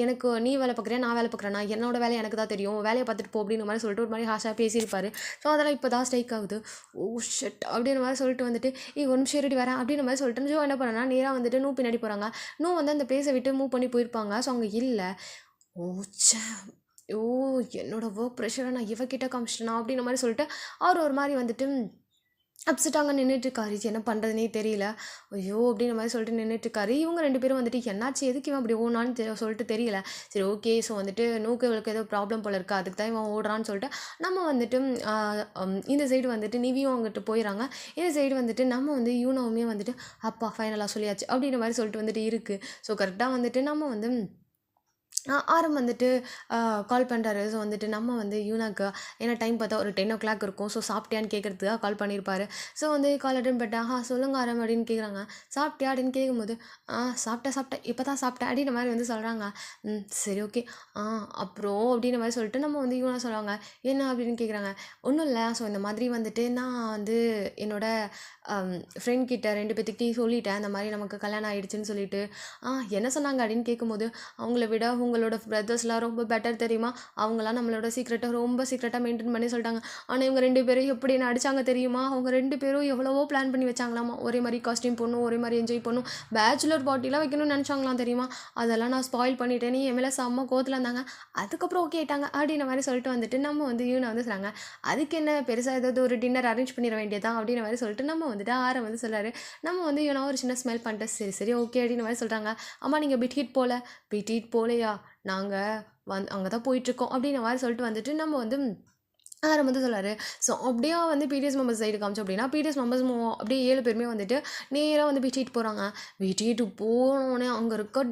எனக்கு நீ வேலை பார்க்குறியா நான் வேலை பார்க்குறேன்னா, என்னோட வேலை எனக்கு தான் தெரியும், வேலையை பார்த்துட்டு போ அப்படின்ற மாதிரி சொல்லிட்டு ஒரு மாதிரி ஹாஷாக பேசியிருப்பாரு. ஸோ அதெல்லாம் இப்போ தான் ஸ்ட்ரைக் ஆகுது. ஓ ஷட் அப்படின்ற மாதிரி சொல்லிட்டு வந்துட்டு ஒரு நிமிஷம் இருடி வரேன் அப்படின்ற மாதிரி சொல்லிட்டு ஜோ என்ன பண்ணனா நேராக வந்துட்டு நூ பின்னாடி போகிறாங்க. நூ வந்து அந்த பிளேஸை விட்டு மூவ் பண்ணி போயிருப்பாங்க. ஸோ அங்கே இல்லை. ஓச்சே ஓ என்னோட ஒர்க் ப்ரெஷரை நான் இவகிட்ட காமிச்சிட்டேனா அப்படின்ற மாதிரி சொல்லிட்டு அவர் ஒரு மாதிரி வந்துட்டு அப்செட்டாங்க நின்றுட்டுருக்காரு. என்ன பண்ணுறதுனே தெரியல, ஐயோ அப்படின்ற மாதிரி சொல்லிட்டு நின்றுட்டுருக்காரு. இவங்க 2 பேரும் வந்துட்டு என்னாச்சு எதுக்கு இவன் அப்படி ஓடான்னு சொல்லிட்டு தெரியல. சரி ஓகே ஸோ வந்துட்டு நோக்கு இவளுக்கு ஏதோ ப்ராப்ளம் போல இருக்குது அதுக்கு தான் இவன் ஓடுறான்னு சொல்லிட்டு நம்ம வந்துட்டு இந்த சைடு வந்துட்டு நிவியும் அங்கிட்டு போயிடறாங்க. இந்த சைடு வந்துட்டு நம்ம வந்து யூனாவுமே வந்துட்டு அப்பா ஃபைனலாக சொல்லியாச்சு அப்படின்ற மாதிரி சொல்லிட்டு வந்துட்டு இருக்குது. ஸோ கரெக்டாக வந்துட்டு நம்ம வந்து ஆரம் வந்துட்டு கால் பண்ணுறாரு. ஸோ வந்துட்டு நம்ம வந்து யூனாக்கு ஏன்னா டைம் பார்த்தா ஒரு 10 o'clock இருக்கும். ஸோ சாப்பிட்டியான்னு கேட்குறதுக்காக கால் பண்ணியிருப்பாரு. ஸோ வந்து கால் அட்டன் பண்ணிட்டேன். சொல்லுங்க ஆரம் அப்படின்னு கேட்குறாங்க. சாப்பிட்டியா அப்படின்னு கேட்கும்போது சாப்பிட்டேன் இப்போ தான் சாப்பிட்டேன் அப்படின்ற மாதிரி வந்து சொல்கிறாங்க. சரி ஓகே அப்புறம் அப்படின்ற மாதிரி சொல்லிட்டு நம்ம வந்து யூனா சொல்லுவாங்க. என்ன அப்படின்னு கேட்குறாங்க. ஒன்றும் இல்லை, ஸோ இந்த மாதிரி வந்துட்டு நான் வந்து என்னோட ஃப்ரெண்ட் கிட்ட 2 பேத்துக்கிட்டையும் சொல்லிட்டேன் இந்த மாதிரி நமக்கு கல்யாணம் ஆகிடுச்சின்னு சொல்லிட்டு. என்ன சொன்னாங்க அப்படின்னு கேட்கும்போது அவங்கள விட உங்களோட பிரதர்ஸ்லாம் ரொம்ப பெட்டர் தெரியுமா, அவங்களாம் நம்மளோட சீக்ரெட்டை ரொம்ப சீக்ரெட்டாக மெயின்டைன் பண்ணி சொல்லிட்டாங்க. ஆனால் இவங்க 2 பேரும் எப்படி நடிச்சாங்க தெரியுமா, அவங்க 2 பேரும் எவ்வளவோ பிளான் பண்ணி வச்சாங்களாமா, ஒரே மாதிரி காஸ்டியூம் போடணும், ஒரே மாதிரி என்ஜாய் பண்ணணும், பேச்சுலர் பார்ட்டிலாம் வைக்கணும்னு நினச்சாங்களாம் தெரியுமா, அதெல்லாம் நான் ஸ்பாயில் பண்ணிட்டேன்னு என் மேலே செம்ம கோவத்தில் இருந்தாங்க. அதுக்கப்புறம் ஓகே ஆயிட்டாங்க அப்படின்ற மாதிரி சொல்லிட்டு வந்துட்டு நம்ம வந்து இவனை வந்து சொல்கிறாங்க. அதுக்கு என்ன பெருசாக ஏதாவது ஒரு டின்னர் அரேஞ்ச் பண்ணிட வேண்டியதான் அப்படின்ற மாதிரி சொல்லிட்டு நம்ம வந்துட்டு ஆரம் வந்து சொல்கிறாரு. நம்ம வந்து இவனா ஒரு சின்ன ஸ்மெல் பண்ணிட்டு சரி ஓகே அப்படின்ற மாதிரி சொல்கிறாங்க. அம்மா நீங்கள் பிட் போலையா, நாங்கள் அங்கே தான் போயிட்டுருக்கோம் அப்படின்ற மாதிரி சொல்லிட்டு வந்துட்டு நம்ம வந்து ஆரம் வந்து சொல்கிறாரு. ஸோ அப்படியே வந்து பிடிஎஸ் மெம்பர்ஸ் சைடு காமிச்சோம் அப்படின்னா பிடிஎஸ் மெம்பர்ஸ் அப்படியே 7 பேருமே வந்துட்டு நேராக வந்து பிடிட்டு போகிறாங்க. பிடிட்டு போனோடனே அங்கே இருக்க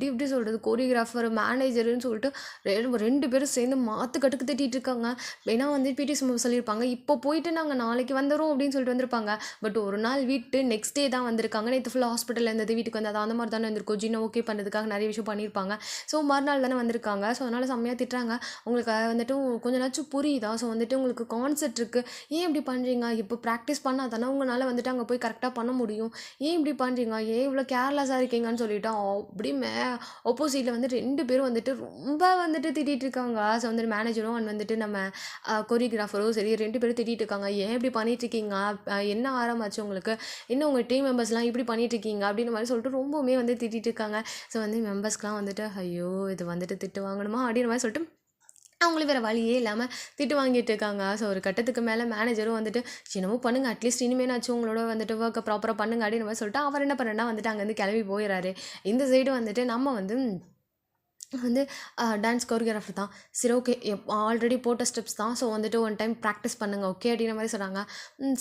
இப்படி சொல்கிறது கோரியோகிராஃபர் மேனேஜருன்னு சொல்லிட்டு 2 பேரும் சேர்ந்து கட்டுக்கு தட்டிட்டு இருக்காங்க. ஏன்னா வந்து பிடிஎஸ் மெம்பர்ஸ் சொல்லியிருப்பாங்க இப்போ போயிட்டு நாங்கள் நாளைக்கு வந்துடுறோம் அப்படின்னு சொல்லிட்டு வந்திருப்பாங்க. பட் ஒரு நாள் வீட்டு நெக்ஸ்ட் டே தான் வந்திருக்காங்க. நேற்று ஃபுல்லாக ஹாஸ்பிட்டலில் இருந்தது வீட்டுக்கு வந்து அந்த மாதிரி தானே வந்திருக்கோம். ஜின்னை ஓகே பண்ணுறதுக்காக நிறைய விஷயம் பண்ணியிருப்பாங்க. ஸோ மறுநாள் தானே வந்திருக்காங்க. ஸோ அதனால் செம்மையாக திட்டுறாங்க. உங்களுக்கு வந்துட்டு கொஞ்ச நாச்சும் புரியுதா. ஸோ வந்துட்டு உங்களுக்கு கான்செர்ட் இருக்குது, ஏன் இப்படி பண்ணுறீங்க, இப்போ ப்ராக்டிஸ் பண்ணால் தானே உங்களால் வந்துட்டு அங்கே போய் கரெக்டாக பண்ண முடியும், ஏன் இப்படி பண்ணுறீங்க, ஏன் இவ்வளோ கேர்லெஸ்ஸாக இருக்கீங்கன்னு சொல்லிட்டு அப்படி ஆப்போசிட்டில் வந்து 2 பேரும் வந்துட்டு ரொம்ப வந்துட்டு திட்டிகிட்டு இருக்காங்க. ஸோ வந்துட்டு மேனேஜரும் அண்ட் வந்துட்டு நம்ம கொரியோகிராஃபரும் சரி 2 பேரும் திட்டிகிட்டு இருக்காங்க. ஏன் இப்படி பண்ணிகிட்ருக்கீங்க, என்ன ஆரம்பிச்சு உங்களுக்கு, என்ன உங்கள் டீம் மெம்பர்ஸ்லாம் இப்படி பண்ணிகிட்ருக்கீங்க அப்படின்ற மாதிரி சொல்லிட்டு ரொம்பவுமே வந்து திட்டிகிட்டு இருக்காங்க. ஸோ வந்து மெம்பர்ஸ்க்குலாம் வந்துட்டு ஐயோ இது வந்துட்டு திட்டு வாங்கணுமா அப்படின்ற மாதிரி சொல்லிட்டு அவங்களும் வேறு வழியே இல்லாமல் திட்டு வாங்கிட்டு இருக்காங்க. ஸோ ஒரு கட்டத்துக்கு மேலே மேனேஜரும் வந்துட்டு என்னமோ பண்ணுங்கள், அட்லீஸ்ட் இனிமேனாச்சும் உங்களோட வந்துட்டு ஒர்க்கை ப்ராப்பராக பண்ணுங்க அப்படின்ற மாதிரி சொல்லிட்டு அவர் என்ன பண்ணுறேன்னா வந்துட்டு அங்கேருந்து கிளம்பி போயிடறாரு. இந்த சைடு வந்துட்டு நம்ம வந்து டான்ஸ் கோரியோகிராஃபர் தான். சரி ஓகே ஆல்ரெடி போட்ட ஸ்டெப்ஸ் தான், ஸோ வந்துட்டு ஒன் டைம் ப்ராக்டிஸ் பண்ணுங்க ஓகே அப்படின்ற மாதிரி சொல்கிறாங்க.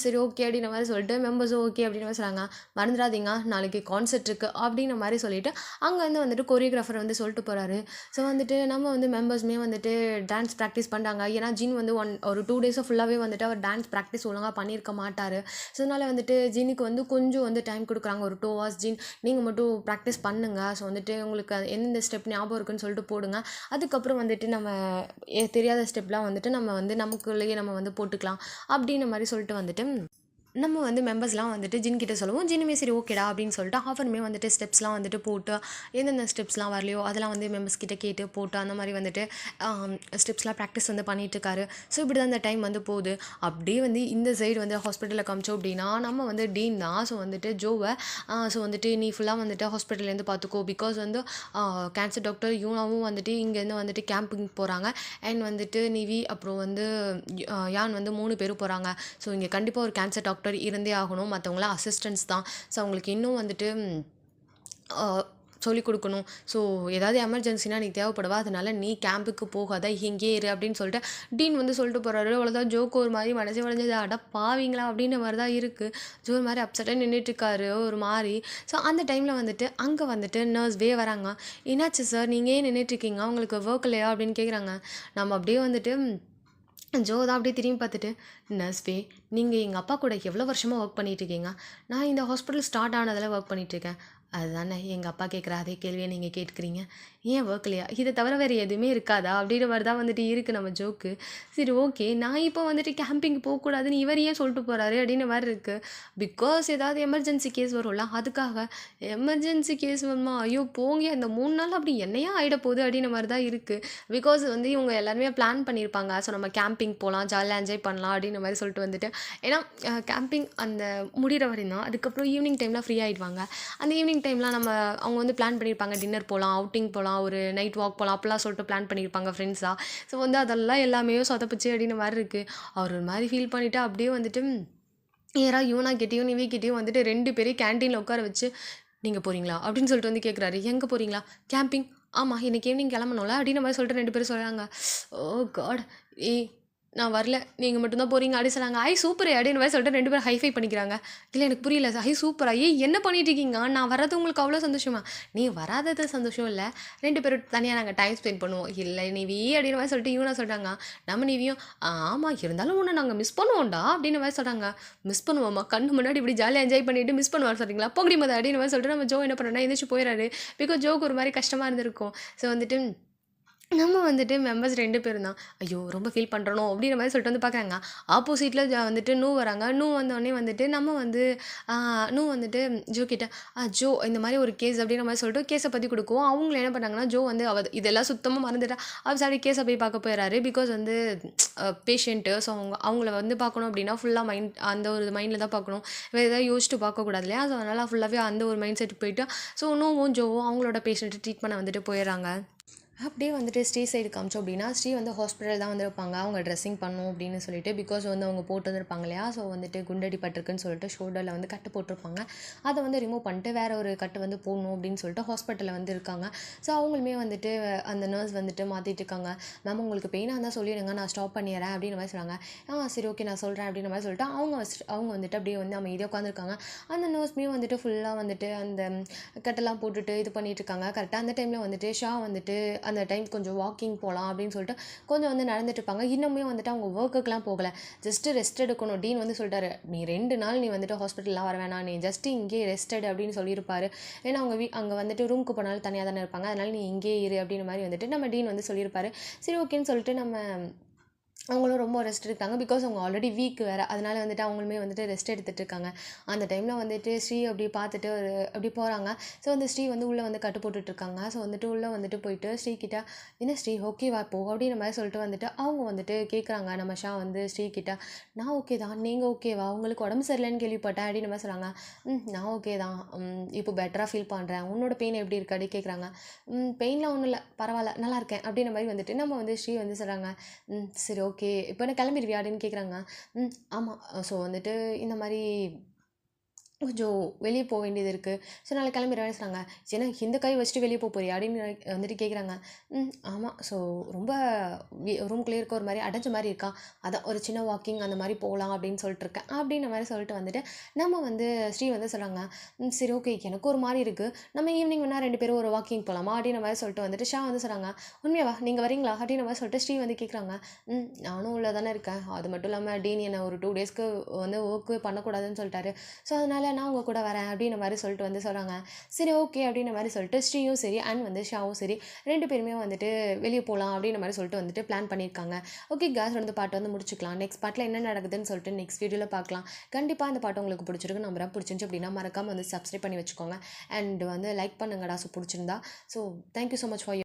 சரி ஓகே அப்படின்ற மாதிரி சொல்லிட்டு மெம்பர்ஸும் ஓகே அப்படின்ற மாதிரி சொல்கிறாங்க. மறந்துடாதீங்க நாளைக்கு கான்செர்ட் இருக்குது அப்படின்ற மாதிரி சொல்லிட்டு அங்கேருந்து வந்துட்டு கொரியோகிராஃபர் வந்து சொல்லிட்டு போகிறாரு. ஸோ வந்துட்டு நம்ம வந்து மெம்பர்ஸுமே வந்துட்டு டான்ஸ் ப்ராக்டிஸ் பண்ணுறாங்க. ஏன்னா ஜின் வந்து ஒரு 2 டேஸாக ஃபுல்லாகவே வந்துட்டு அவர் டான்ஸ் ப்ராக்டிஸ் ஒழுங்காக பண்ணியிருக்க மாட்டார். ஸோ அதனால் வந்துட்டு ஜின்னுக்கு வந்து கொஞ்சம் வந்து டைம் கொடுக்குறாங்க, ஒரு 2 hours. ஜின் நீங்கள் மட்டும் ப்ராக்டிஸ் பண்ணுங்கள், ஸோ வந்துட்டு உங்களுக்கு எந்தெந்த ஸ்டெப் ஞாபகம் இருக்குன்னு சொல்லிட்டு போடுங்க, அதுக்கப்புறம் வந்துட்டு நம்ம தெரியாத ஸ்டெப்லாம் வந்துட்டு நம்ம வந்து நமக்குள்ளேயே நம்ம வந்து போட்டுக்கலாம் அப்படின்ற மாதிரி சொல்லிட்டு வந்துட்டு நம்ம வந்து மெம்பர்ஸ்லாம் வந்துட்டு ஜின் கிட்ட சொல்லுவோம். ஜின்னுமே சரி ஓகேடா அப்படின்னு சொல்லிட்டு அவருமே வந்துட்டு ஸ்டெப்ஸ்லாம் வந்துட்டு போட்டு எந்தெந்த ஸ்டெப்ஸ்லாம் வரலையோ அதெல்லாம் வந்து மெம்பர்ஸ் கிட்ட கேட்டு போட்டு அந்த மாதிரி வந்துட்டு ஸ்டெப்ஸ்லாம் ப்ராக்டிஸ் வந்து பண்ணிகிட்ருக்காரு. ஸோ இப்படி தான் அந்த டைம் வந்து போகுது. அப்படியே வந்து இந்த சைடு வந்து ஹாஸ்பிட்டலில் காமிச்சோம் அப்படின்னா நம்ம வந்து டீன் தான். ஸோ வந்துட்டு ஜோவை ஸோ வந்துட்டு நீ ஃபுல்லாக வந்துட்டு ஹாஸ்பிட்டல்லேருந்து பார்த்துக்கோ, பிகாஸ் வந்து கேன்சர் டாக்டர் யூனாவும் வந்துட்டு இங்கேருந்து வந்துட்டு கேம்பிங் போகிறாங்க. அண்ட் வந்துட்டு நிவி அப்புறம் வந்து யான் வந்து 3 பேரும் போகிறாங்க. ஸோ இங்கே கண்டிப்பாக ஒரு கேன்சர் டாக்டர் இருந்தே ஆகணும், மற்றவங்களாம் அசிஸ்டன்ஸ் தான். ஸோ அவங்களுக்கு இன்னும் வந்துட்டு சொல்லிக் கொடுக்கணும். ஸோ ஏதாவது எமர்ஜென்சினா நீ தேவைப்படுவா, அதனால நீ கேம்புக்கு போகாத, இங்கே இரு அப்படின்னு சொல்லிட்டு டீன் வந்து சொல்லிட்டு போகிறாரு. அவ்வளோதான். ஜோக்கு ஒரு மாதிரி மனசு உடஞ்சது, அட பாவீங்களா அப்படின்ற மாதிரி தான் இருக்குது. ஜோ ஒரு மாதிரி அப்செட்டாக நின்றுட்டுருக்காரு ஒரு மாதிரி. ஸோ அந்த டைமில் வந்துட்டு அங்கே வந்துட்டு நர்ஸ்வே வராங்க. என்னாச்சு சார், நீங்கள் ஏன் நின்றுட்டுருக்கீங்க, உங்களுக்கு ஒர்க் இல்லையா அப்படின்னு கேட்குறாங்க. நம்ம அப்படியே வந்துட்டு ஜோ தான் அப்படியே திரும்பி பார்த்துட்டு, நர்ஸ்வே நீங்கள் எங்கள் அப்பா கூட எவ்வளோ வருஷமாக ஒர்க் பண்ணிகிட்ருக்கீங்க, நான் இந்த ஹாஸ்பிட்டல் ஸ்டார்ட் ஆனதில் ஒர்க் பண்ணிகிட்ருக்கேன், அதுதானே எங்கள் அப்பா கேட்குற அதே கேள்வியை நீங்கள் கேட்குறீங்க, ஏன் ஒர்க் இல்லையா, இதை தவிர வேறு எதுவுமே இருக்காதா அப்படின்ற மாதிரி தான் வந்துட்டு இருக்குது நம்ம ஜோக்கு. சரி ஓகே நான் இப்போ வந்துட்டு கேம்பிங் போகக்கூடாதுன்னு இவர் ஏன் சொல்லிட்டு போகிறாரு அப்படின்ற மாதிரி இருக்குது. பிகாஸ் ஏதாவது எமர்ஜென்சி கேஸ் வரும்ல, அதுக்காக. எமர்ஜென்சி கேஸ் வருமா, ஐயோ போங்க, இந்த 3 நாள் அப்படி என்னையா ஆகிட போகுது அப்படின்ற மாதிரி தான் இருக்குது. பிகாஸ் வந்து இவங்க எல்லாருமே பிளான் பண்ணியிருப்பாங்க, ஸோ நம்ம கேம்பிங் போகலாம், ஜாலியாக என்ஜாய் பண்ணலாம் அப்படின்ற மாதிரி சொல்லிட்டு வந்துட்டு, ஏன்னா கேம்பிங் அந்த முடிகிற வரையும் தான், அதுக்கப்புறம் ஈவினிங் டைமில் ஃப்ரீ ஆகிடுவாங்க. அந்த ஈவினிங் டைம்லாம் அவங்க வந்து பிளான் பண்ணியிருப்பாங்க, டின்னர் போகலாம், அவுட்டிங் போகலாம், ஒரு நைட் வாக் போகலாம் அப்படிலாம் சொல்லிட்டு பிளான் பண்ணியிருப்பாங்க ஃப்ரெண்ட்ஸாக. ஸோ வந்து அதெல்லாம் எல்லாமே சொதப்பிச்சு அப்படின்ற மாதிரி இருக்குது. அவர் ஒரு மாதிரி ஃபீல் பண்ணிவிட்டு அப்படியே வந்துட்டு நேராக யூனா கிட்டேயும் நிவி கிட்டேயும் வந்துட்டு 2 பேரையும் கேன்டீனில் உட்கார வச்சு, நீங்கள் போகிறீங்களா அப்படின்னு சொல்லிட்டு வந்து கேட்குறாரு. எங்கே போகிறீங்களா, கேம்பிங், ஆமாம் இன்றைக்கி ஈவினிங் கிளம்பணும்ல அப்படின்ற மாதிரி சொல்லிட்டு 2 பேரும் சொல்கிறாங்க. ஓ காட், நான் வரல, நீங்கள் மட்டும்தான் போகிறீங்க அப்படி சொன்னாங்க. ஐ சூப்பர் அப்படின்னு மாதிரி சொல்லிட்டு 2 பேரும் ஹைஃபை பண்ணிக்கிறாங்க. இல்லை எனக்கு புரியல, ஐ சூப்பரா, என்ன பண்ணிட்டு இருக்கீங்க, நான் வர்றது உங்களுக்கு அவ்வளோ சந்தோஷமா, நீ வராதது சந்தோஷம் இல்லை, 2 பேரும் தனியாக நாங்கள் டைம் ஸ்பெண்ட் பண்ணுவோம், இல்லை நிவி அப்படின்ற மாதிரி சொல்லிட்டு இவனா சொல்கிறாங்க. நம்ம நிவியும் ஆமாம் இருந்தாலும் ஒன்று நாங்கள் மிஸ் பண்ணுவோம்டா அப்படின்ற மாதிரி சொல்கிறாங்க. மிஸ் பண்ணுவோம்மா, கண்ணு முன்னாடி இப்படி ஜாலியாக என்ஜாய் பண்ணிவிட்டு மிஸ் பண்ணுவான்னு சொல்கிறீங்களா, போகடி மத அப்படின்னு மாதிரி சொல்லிட்டு நம்ம ஜோ என்ன பண்ணுறோன்னா எந்திரிச்சு போயிடாரு. பிகாஸ் ஜோக்கு ஒரு மாதிரி கஷ்டமாக இருந்திருக்கும். ஸோ வந்துட்டு நம்ம வந்துட்டு மெம்பர்ஸ் 2 பேரும் தான் ஐயோ ரொம்ப ஃபீல் பண்ணுறனோ அப்படின்ற மாதிரி சொல்லிட்டு வந்து பார்க்குறாங்க. ஆப்போசிட்டில் வந்துட்டு நூ வராங்க. நூ வந்தோடனே வந்துட்டு நம்ம வந்து நூ வந்துட்டு ஜோ கிட்ட ஜோ இந்த மாதிரி ஒரு கேஸ் அப்படின்ற மாதிரி சொல்லிட்டு கேஸை பற்றி கொடுக்குவோம். அவங்கள என்ன பண்ணாங்கன்னா ஜோ வந்து இதெல்லாம் சுத்தமாக மறந்துட்டா அவர் சாரி கேஸை போய் பார்க்க போயிடறாரு. பிகாஸ் வந்து பேஷண்ட்டு, ஸோ அவங்கள வந்து பார்க்கணும் அப்படின்னா ஃபுல்லாக அந்த ஒரு மைண்டில் தான் பார்க்கணும், வேறு ஏதாவது யோசிச்சுட்டு பார்க்கக்கூடாது இல்லையா. ஸோ அதனால் ஃபுல்லாகவே அந்த ஒரு மைண்ட் செட் போயிட்டு ஸோ நூவும் ஜோவும் அவங்களோட பேஷண்ட்டு ட்ரீட் பண்ண வந்துட்டு போயிடுறாங்க. அப்படியே வந்துட்டு ஸ்ரீ சைடு காமிச்சோம் அப்படின்னா ஸ்ரீ வந்து ஹாஸ்பிட்டல் தான் வந்திருப்பாங்க. அவங்க ட்ரெஸ்ஸிங் பண்ணணும் அப்படின்னு சொல்லிட்டு, பிகாஸ் வந்து அவங்க போட்டு வந்திருப்பாங்க இல்லையா. ஸோ வந்துட்டு குண்டடி பட்டிருக்குன்னு சொல்லிட்டு ஷோல்டரில் வந்து கட்டு போட்டிருப்பாங்க. அதை வந்து ரிமூவ் பண்ணிட்டு வேறு ஒரு கட்டு வந்து போடணும் அப்படின்னு சொல்லிட்டு ஹாஸ்பிட்டலில் வந்து இருக்காங்க. ஸோ அவங்களுமே வந்துட்டு அந்த நர்ஸ் வந்துட்டு மாற்றிட்டு இருக்காங்க. மேம் உங்களுக்கு பெயினாக இருந்தால் சொல்லிடுங்க, நான் ஸ்டாப் பண்ணிடுறேன் அப்படின்னு மாதிரி சொல்கிறாங்க. சரி ஓகே நான் சொல்கிறேன் அப்படின்ற மாதிரி சொல்லிட்டு அவங்க வந்துட்டு அப்படியே வந்து அமைதியாக உட்காந்துருக்காங்க. அந்த நர்ஸ்மே வந்துட்டு ஃபுல்லாக வந்துட்டு அந்த கட்டெல்லாம் போட்டுட்டு இது பண்ணிட்டு இருக்காங்க. கரெக்டாக அந்த டைமில் வந்துட்டு ஷா வந்துட்டு அந்த டைம் கொஞ்சம் வாக்கிங் போகலாம் அப்படின்னு சொல்லிட்டு கொஞ்சம் வந்து நடந்துட்டு இருப்பாங்க. இன்னுமே வந்துட்டு அவங்க ஒர்க்குக்கெலாம் போகலை, ஜஸ்ட்டு ரெஸ்ட் எடுக்கணும். டீன் வந்து சொல்லிட்டாரு, நீ 2 நாள் நீ வந்துட்டு ஹாஸ்பிட்டல்லாம் வர வேணாம், நீ ஜஸ்ட்டு இங்கே ரெஸ்ட் எடு அப்படின்னு சொல்லியிருப்பாரு. ஏன்னா அவங்க அங்கே வந்துட்டு ரூமுக்கு போனாலும் தனியாக தானே இருப்பாங்க, அதனால் நீ இங்கே இரு அப்படின்ற மாதிரி வந்துட்டு நம்ம டீன் வந்து சொல்லியிருப்பாரு. சரி ஓகேன்னு சொல்லிட்டு நம்ம அவங்களும் ரொம்ப ரெஸ்ட் எடுத்தாங்க. பிகாஸ் அவங்க ஆல்ரெடி வீக் வேறு. அதனால வந்துட்டு அவங்களுமே வந்துட்டு ரெஸ்ட் எடுத்துகிட்டு இருக்காங்க. அந்த டைமில் வந்துட்டு ஸ்ரீ அப்படி பார்த்துட்டு அப்படி போகிறாங்க. ஸோ வந்து ஸ்ரீ வந்து உள்ளே வந்து கட்டு போட்டுட்ருக்காங்க. ஸோ வந்துட்டு உள்ளே வந்துட்டு போயிட்டு ஸ்ரீ கிட்ட என்ன ஸ்ரீ ஓகேவா இப்போ அப்படின்ற மாதிரி சொல்லிட்டு வந்துட்டு அவங்க வந்துட்டு கேட்குறாங்க. நம்ம ஷா வந்து ஸ்ரீ கிட்ட நான் ஓகே தான், நீங்கள் ஓகேவா, உங்களுக்கு உடம்பு சரியில்லைன்னு கேள்விப்பட்டேன் அப்படின்ற மாதிரி சொல்கிறாங்க. நான் ஓகே தான், இப்போ பெட்டராக ஃபீல் பண்ணுறேன், உன்னோட பெயின் எப்படி இருக்கு அப்படி கேட்குறாங்க. பெயின்லாம் ஒன்றும் இல்லை, பரவாயில்ல, நல்லா இருக்கேன் அப்படின்ற மாதிரி வந்துட்டு நம்ம வந்து ஸ்ரீ வந்து சொல்கிறாங்க. சரி ஓகே, இப்போ என்ன கிளம்பிடுவியா அப்படின்னு கேட்குறாங்க. ஆமாம். ஸோ வந்துட்டு இந்த மாதிரி கொஞ்சம் வெளியே போக வேண்டியது இருக்குது. ஸோ நாளைக்கு கிளம்பிடுவேன்னு சொன்னாங்க. ஏன்னா இந்த கை வச்சுட்டு வெளியே போறியா அப்படின்னு வந்துட்டு கேட்குறாங்க. ஆமாம். ஸோ ரொம்ப ரூம்குள்ளேயே இருக்க ஒரு மாதிரி அடைஞ்ச மாதிரி இருக்கா, அதான் ஒரு சின்ன வாக்கிங் அந்த மாதிரி போகலாம் அப்படின்னு சொல்லிட்டு இருக்கேன் அப்படின்ற மாதிரி சொல்லிட்டு வந்துட்டு நம்ம வந்து ஸ்ரீ வந்து சொல்கிறாங்க. சரி ஓகே, எனக்கு ஒரு மாதிரி இருக்குது, நம்ம ஈவினிங் வேணால் 2 பேரும் ஒரு வாக்கிங் போகலாமா அப்படின்ற மாதிரி சொல்லிட்டு வந்துட்டு ஷா வந்து சொல்கிறாங்க. உண்மையாவா, நீங்கள் வரீங்களா அப்படின்ற மாதிரி சொல்லிட்டு ஸ்ரீ வந்து கேட்குறாங்க. நானும் உள்ள தானே இருக்கேன், அது மட்டும் இல்லாமல் டீன் என்னை ஒரு 2 டேஸ்க்கு வந்து ஒர்க்கு பண்ணக்கூடாதுன்னு சொல்லிட்டாரு, ஸோ அதனால் நான் உங்கள் கூட வரேன் அப்படின்ற மாதிரி சொல்லிட்டு வந்து சொல்கிறாங்க. சரி ஓகே அப்படின்ற மாதிரி சொல்லிட்டு ஸ்ரீயும் சரி அண்ட் வந்து ஷாவும் சரி 2 பேருமே வந்துட்டு வெளியே போகலாம் அப்படின்ற மாதிரி சொல்லிட்டு வந்துட்டு பிளான் பண்ணியிருக்காங்க. ஓகே கேஸ், வந்து பாட்டு வந்து முடிச்சுக்கலாம். நெக்ஸ்ட் பாட்டில் என்ன நடக்குதுன்னு சொல்லிட்டு நெக்ஸ்ட் வீடியோவில் பார்க்கலாம். கண்டிப்பாக இந்த பாட்டு உங்களுக்கு பிடிச்சிருக்கு நம்புறேன். பிடிச்சிருந்துச்சு அப்படின்னா மறக்காமல் வந்து சப்ஸ்கிரைப் பண்ணி வச்சுக்கோங்க அண்ட் வந்து லைக் பண்ணுங்கடா ஸோ பிடிச்சிருந்தா. So thank you so much for